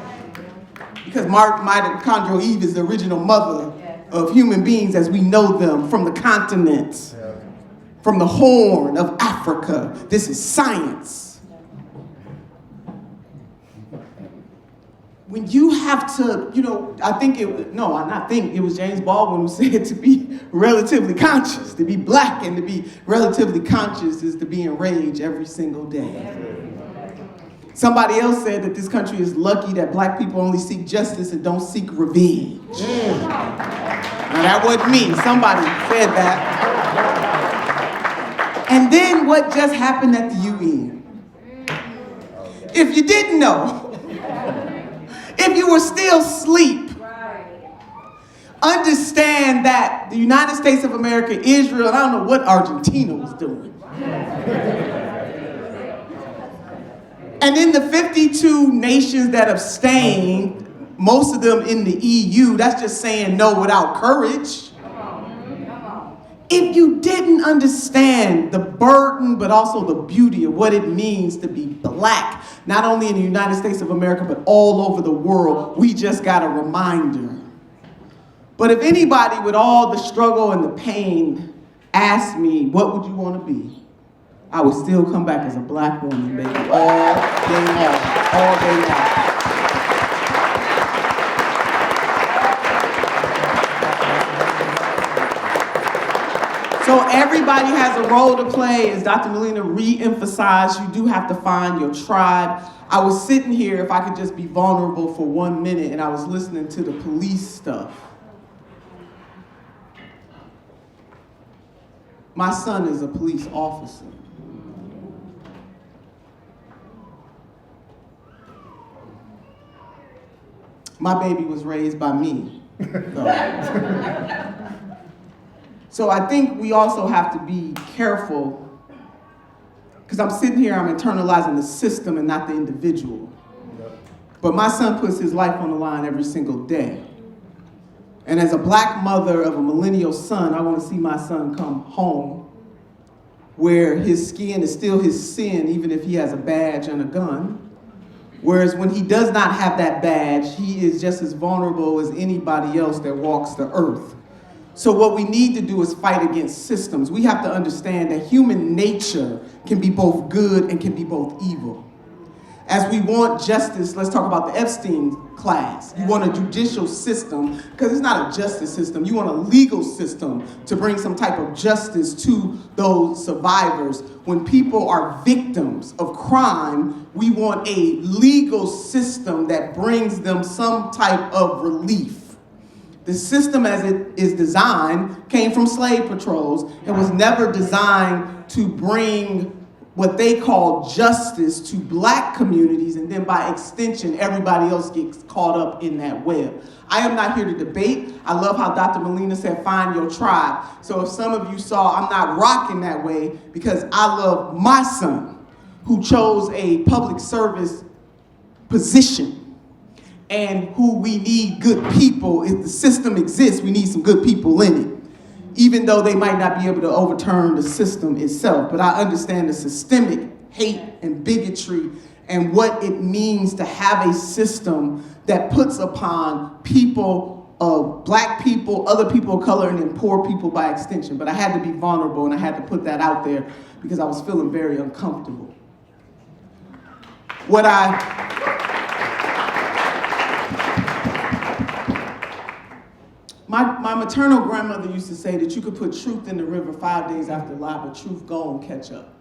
because mitochondrial Eve is the original mother of human beings as we know them from the continent, from the Horn of Africa. This is science. When you have to, you know, it was James Baldwin who said to be relatively conscious, to be Black and to be relatively conscious is to be enraged every single day. Somebody else said that this country is lucky that Black people only seek justice and don't seek revenge. Now that wasn't me, somebody said that. And then what just happened at the UN? If you didn't know, if you were still asleep, understand that the United States of America, Israel, and I don't know what Argentina was doing. And in the 52 nations that abstained, most of them in the EU, that's just saying no without courage. If you didn't understand the burden, but also the beauty of what it means to be Black, not only in the United States of America, but all over the world, we just got a reminder. But if anybody with all the struggle and the pain asked me, what would you want to be? I would still come back as a Black woman, baby, all day long, all day long. So everybody has a role to play. As Dr. Melina re-emphasized, you do have to find your tribe. I was sitting here, if I could just be vulnerable for 1 minute, and I was listening to the police stuff. My son is a police officer. My baby was raised by me. So I think we also have to be careful, because I'm sitting here, I'm internalizing the system and not the individual. But my son puts his life on the line every single day. And as a Black mother of a millennial son, I want to see my son come home where his skin is still his sin, even if he has a badge and a gun. Whereas when he does not have that badge, he is just as vulnerable as anybody else that walks the earth. So what we need to do is fight against systems. We have to understand that human nature can be both good and can be both evil. As we want justice, let's talk about the Epstein class. You want a judicial system, because it's not a justice system. You want a legal system to bring some type of justice to those survivors. When people are victims of crime, we want a legal system that brings them some type of relief. The system as it is designed came from slave patrols and was never designed to bring what they call justice to black communities, and then by extension, everybody else gets caught up in that web. I am not here to debate. I love how Dr. Melina said, find your tribe. So if some of you saw, I'm not rocking that way because I love my son who chose a public service position and who we need good people. If the system exists, we need some good people in it, even though they might not be able to overturn the system itself. But I understand the systemic hate and bigotry and what it means to have a system that puts upon people of black people, other people of color, and then poor people by extension. But I had to be vulnerable and I had to put that out there because I was feeling very uncomfortable. My maternal grandmother used to say that you could put truth in the river 5 days after lie, but truth go and catch up.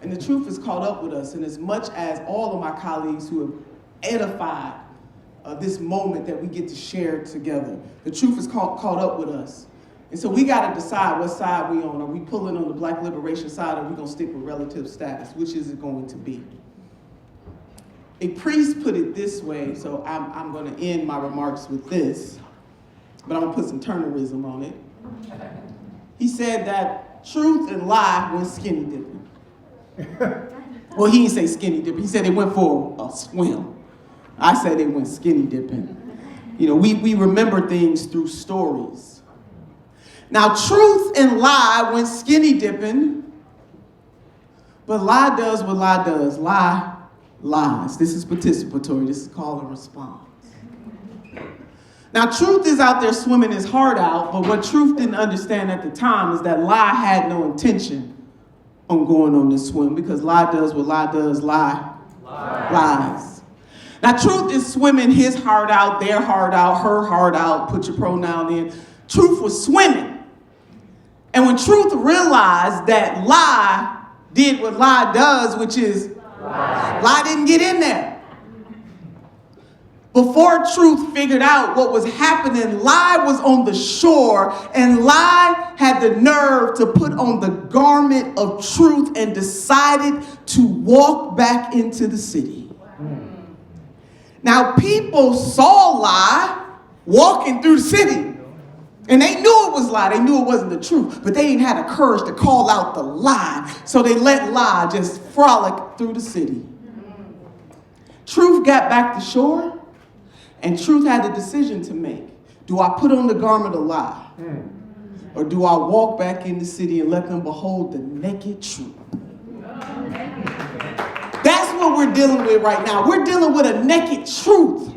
And the truth is caught up with us, and as much as all of my colleagues who have edified this moment that we get to share together, the truth is caught up with us. And so we gotta decide what side we on. Are we pulling on the black liberation side, or are we gonna stick with relative status? Which is it going to be? A priest put it this way, so I'm gonna end my remarks with this, but I'm gonna put some Turnerism on it. He said that truth and lie went skinny dipping. Well, he didn't say skinny dipping, he said they went for a swim. I said they went skinny dipping. You know, we remember things through stories. Now, truth and lie went skinny dipping, but lie does what lie does. Lie lies. This is participatory, this is call and response. Now, truth is out there swimming his heart out, but what truth didn't understand at the time is that lie had no intention on going on this swim, because lie does what lie does, lie lies. Now, truth is swimming his heart out, their heart out, her heart out, put your pronoun in. Truth was swimming. And when truth realized that lie did what lie does, which is lie didn't get in there. Before truth figured out what was happening, lie was on the shore, and lie had the nerve to put on the garment of truth and decided to walk back into the city. Now, people saw lie walking through the city, and they knew it was lie. They knew it wasn't the truth, but they didn't have the courage to call out the lie, so they let lie just frolic through the city. Truth got back to shore, and truth had a decision to make. Do I put on the garment of lie? Or do I walk back in the city and let them behold the naked truth? That's what we're dealing with right now. We're dealing with a naked truth.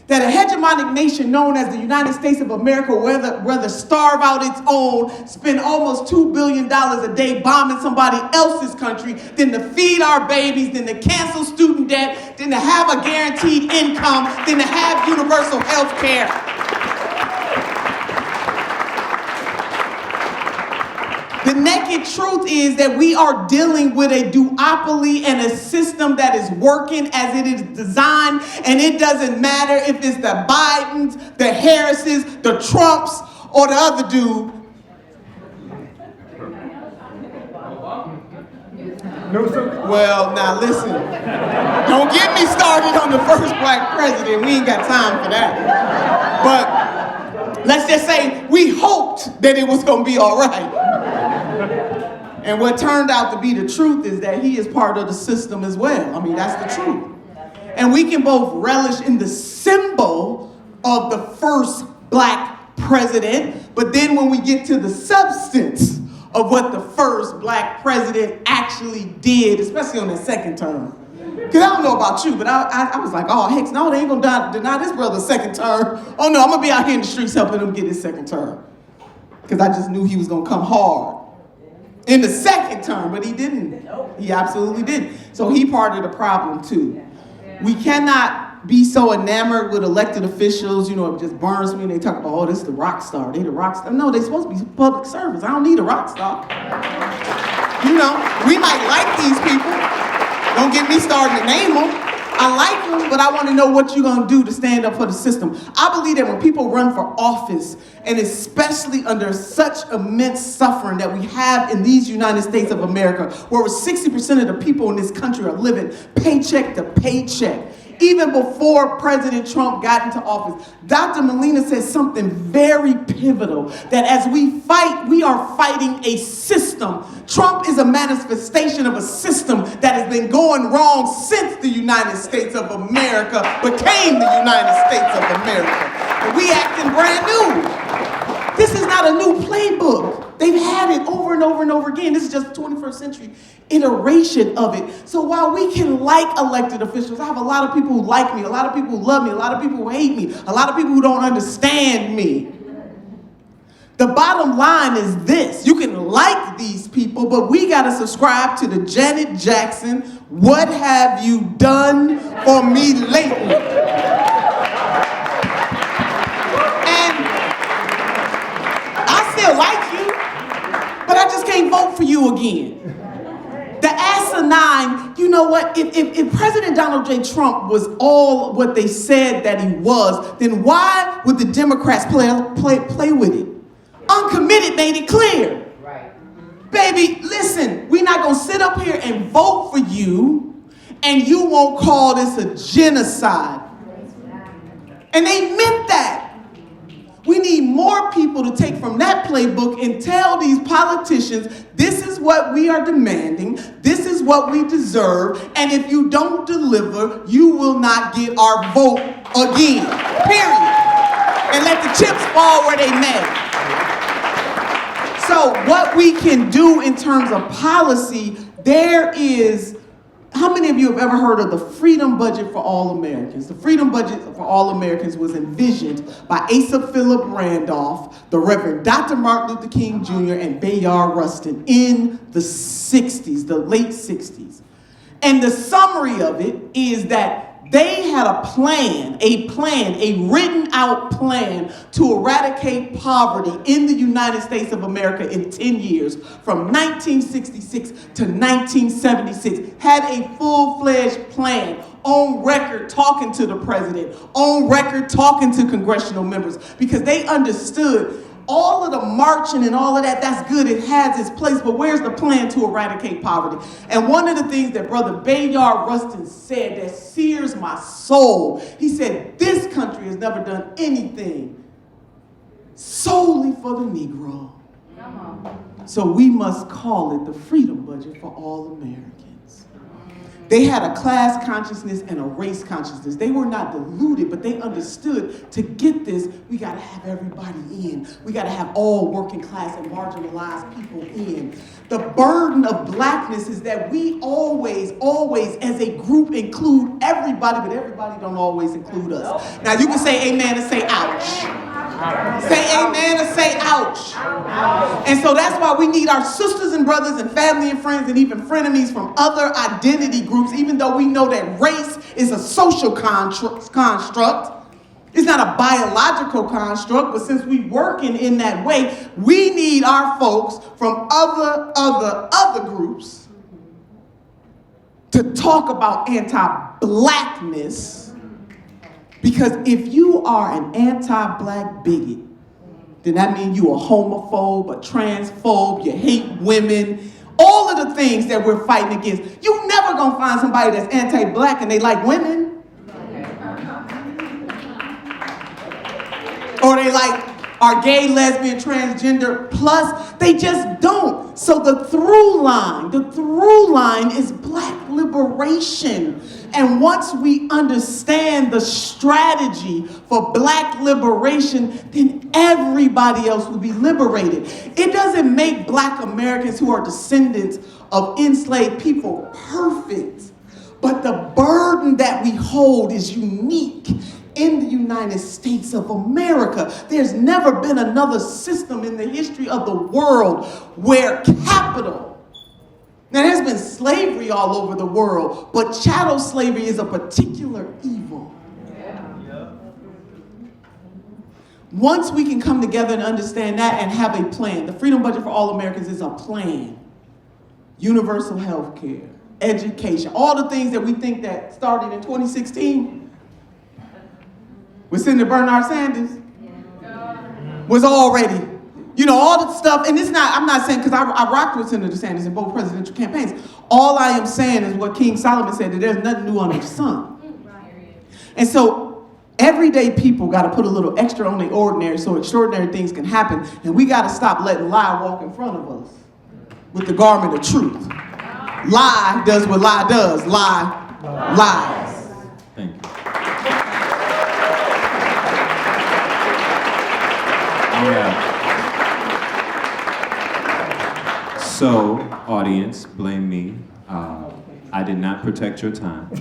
That a hegemonic nation known as the United States of America would rather starve out its own, spend almost $2 billion a day bombing somebody else's country than to feed our babies, than to cancel student debt, than to have a guaranteed income, than to have universal health care. The naked truth is that we are dealing with a duopoly and a system that is working as it is designed, and it doesn't matter if it's the Bidens, the Harrises, the Trumps, or the other dude. No, sir. Well, now listen, don't get me started on the first black president. We ain't got time for that. But let's just say we hoped that it was going to be all right. And what turned out to be the truth is that he is part of the system as well. I mean, that's the truth. And we can both relish in the symbol of the first black president, but then when we get to the substance of what the first black president actually did, especially on the second term. Because I don't know about you, but I was like, oh, heck, no, they ain't gonna deny this brother second term. Oh no, I'm gonna be out here in the streets helping him get his second term. Because I just knew he was gonna come hard. in the second term, but he didn't. He absolutely didn't. So he part of the problem too. We cannot be so enamored with elected officials, you know, it just burns me and they talk about, oh, this is the rock star, they the rock star. No, they're supposed to be public servants. I don't need a rock star. You know, we might like these people. Don't get me started to name them. I like them, but I want to know what you're going to do to stand up for the system. I believe that when people run for office, and especially under such immense suffering that we have in these United States of America, where 60% of the people in this country are living paycheck to paycheck. Even before President Trump got into office, Dr. Melina said something very pivotal, that as we fight, we are fighting a system. Trump is a manifestation of a system that has been going wrong since the United States of America became the United States of America. And we acting brand new. This is not a new playbook. They've had it over and over and over again. This is just the 21st century iteration of it. So while we can like elected officials, I have a lot of people who like me, a lot of people who love me, a lot of people who hate me, a lot of people who don't understand me. The bottom line is this: you can like these people, but we got to subscribe to the Janet Jackson, "What have you done for me lately?" Like you, but I just can't vote for you again. The asinine, you know what, if President Donald J. Trump was all what they said that he was, then why would the Democrats play with it? Uncommitted made it clear. Right. Baby, listen, we're not gonna sit up here and vote for you and you won't call this a genocide. And they meant that. We need more people to take from that playbook and tell these politicians, this is what we are demanding, this is what we deserve, and if you don't deliver, you will not get our vote again, period. And let the chips fall where they may. So what we can do in terms of policy, there is, how many of you have ever heard of the Freedom Budget for All Americans? The Freedom Budget for All Americans was envisioned by Asa Philip Randolph, the Reverend Dr. Martin Luther King Jr., and Bayard Rustin in the 60s, the late 60s. And the summary of it is that they had a written out plan to eradicate poverty in the United States of America in 10 years, from 1966 to 1976, had a full-fledged plan, on record talking to the president, on record talking to congressional members, because they understood all of the marching and all of that, that's good, it has its place, but where's the plan to eradicate poverty? And one of the things that Brother Bayard Rustin said that sears my soul, he said, this country has never done anything solely for the Negro. So we must call it the Freedom Budget for All Americans. They had a class consciousness and a race consciousness. They were not deluded, but they understood to get this, we gotta have everybody in. We gotta have all working class and marginalized people in. The burden of blackness is that we always, as a group, include everybody, but everybody don't always include us. Now you can say amen and say ouch. Say amen and say ouch. And so that's why we need our sisters and brothers and family and friends and even frenemies from other identity groups, even though we know that race is a social construct. It's not a biological construct, but since we're working in that way, we need our folks from other groups to talk about anti-blackness. Because if you are an anti-black bigot, then that means you a homophobe, a transphobe, you hate women, all of the things that we're fighting against. You're never gonna find somebody that's anti-black and they like women. Or they like are gay, lesbian, transgender, plus they just don't. So the through line is black liberation. And once we understand the strategy for black liberation, then everybody else will be liberated. It doesn't make black Americans who are descendants of enslaved people perfect, but the burden that we hold is unique. in the United States of America. There's never been another system in the history of the world where capital, now there's been slavery all over the world, but chattel slavery is a particular evil. Once we can come together and understand that and have a plan, the Freedom Budget for All Americans is a plan. Universal health care, education, all the things that we think that started in 2016 with Senator Bernard Sanders was already, all the stuff, and it's not, I'm not saying, because I rocked with Senator Sanders in both presidential campaigns. All I am saying is what King Solomon said, that there's nothing new under the sun. And so everyday people got to put a little extra on the ordinary so extraordinary things can happen, and we got to stop letting lie walk in front of us with the garment of truth. Lie does what lie does. Lie lies. Thank you. So, audience, blame me. I did not protect your time.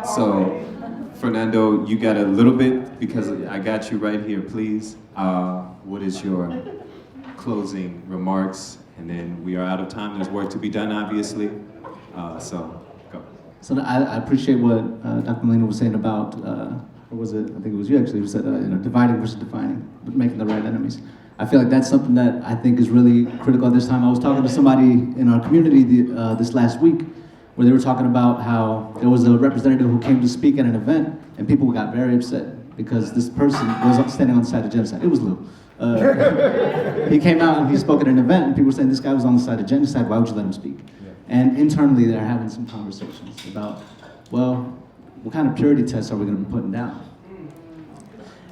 So, Fernando, you got a little bit, because I got you right here, please. What is your closing remarks? And then we are out of time. There's work to be done, obviously. So, go. So I appreciate what Dr. Melina was saying about, or was it, I think it was you actually who said, dividing versus defining, but making the right enemies. I feel like that's something that I think is really critical at this time. I was talking to somebody in our community this last week where they were talking about how there was a representative who came to speak at an event and people got very upset because this person was standing on the side of genocide. It was Lou. He came out and he spoke at an event and people were saying this guy was on the side of genocide, why would you let him speak? And internally they're having some conversations about, well, what kind of purity tests are we going to be putting down?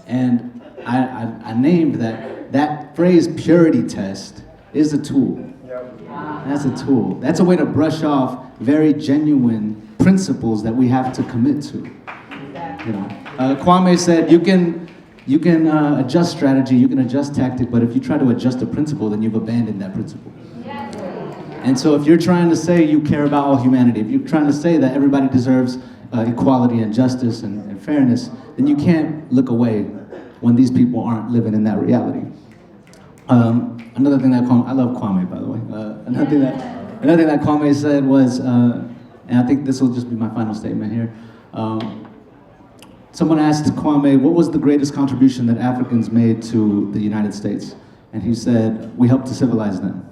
And I named that phrase purity test is a tool. That's a tool. That's a way to brush off very genuine principles that we have to commit to. Kwame said you can adjust strategy, you can adjust tactic, but if you try to adjust a principle, then you've abandoned that principle. And so if you're trying to say you care about all humanity, if you're trying to say that everybody deserves equality and justice and fairness, then you can't look away when these people aren't living in that reality. Another thing that I love Kwame, by the way. Another thing that Kwame said was, and I think this will just be my final statement here. Someone asked Kwame, what was the greatest contribution that Africans made to the United States? And he said, we helped to civilize them.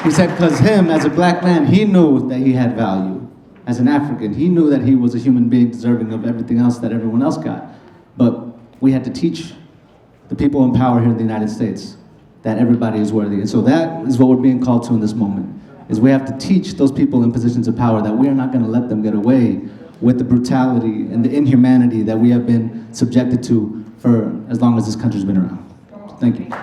He said, because him, as a black man, he knew that he had value. As an African, he knew that he was a human being deserving of everything else that everyone else got. But we had to teach the people in power here in the United States that everybody is worthy. And so that is what we're being called to in this moment, is we have to teach those people in positions of power that we are not going to let them get away with the brutality and the inhumanity that we have been subjected to for as long as this country's been around. Thank you.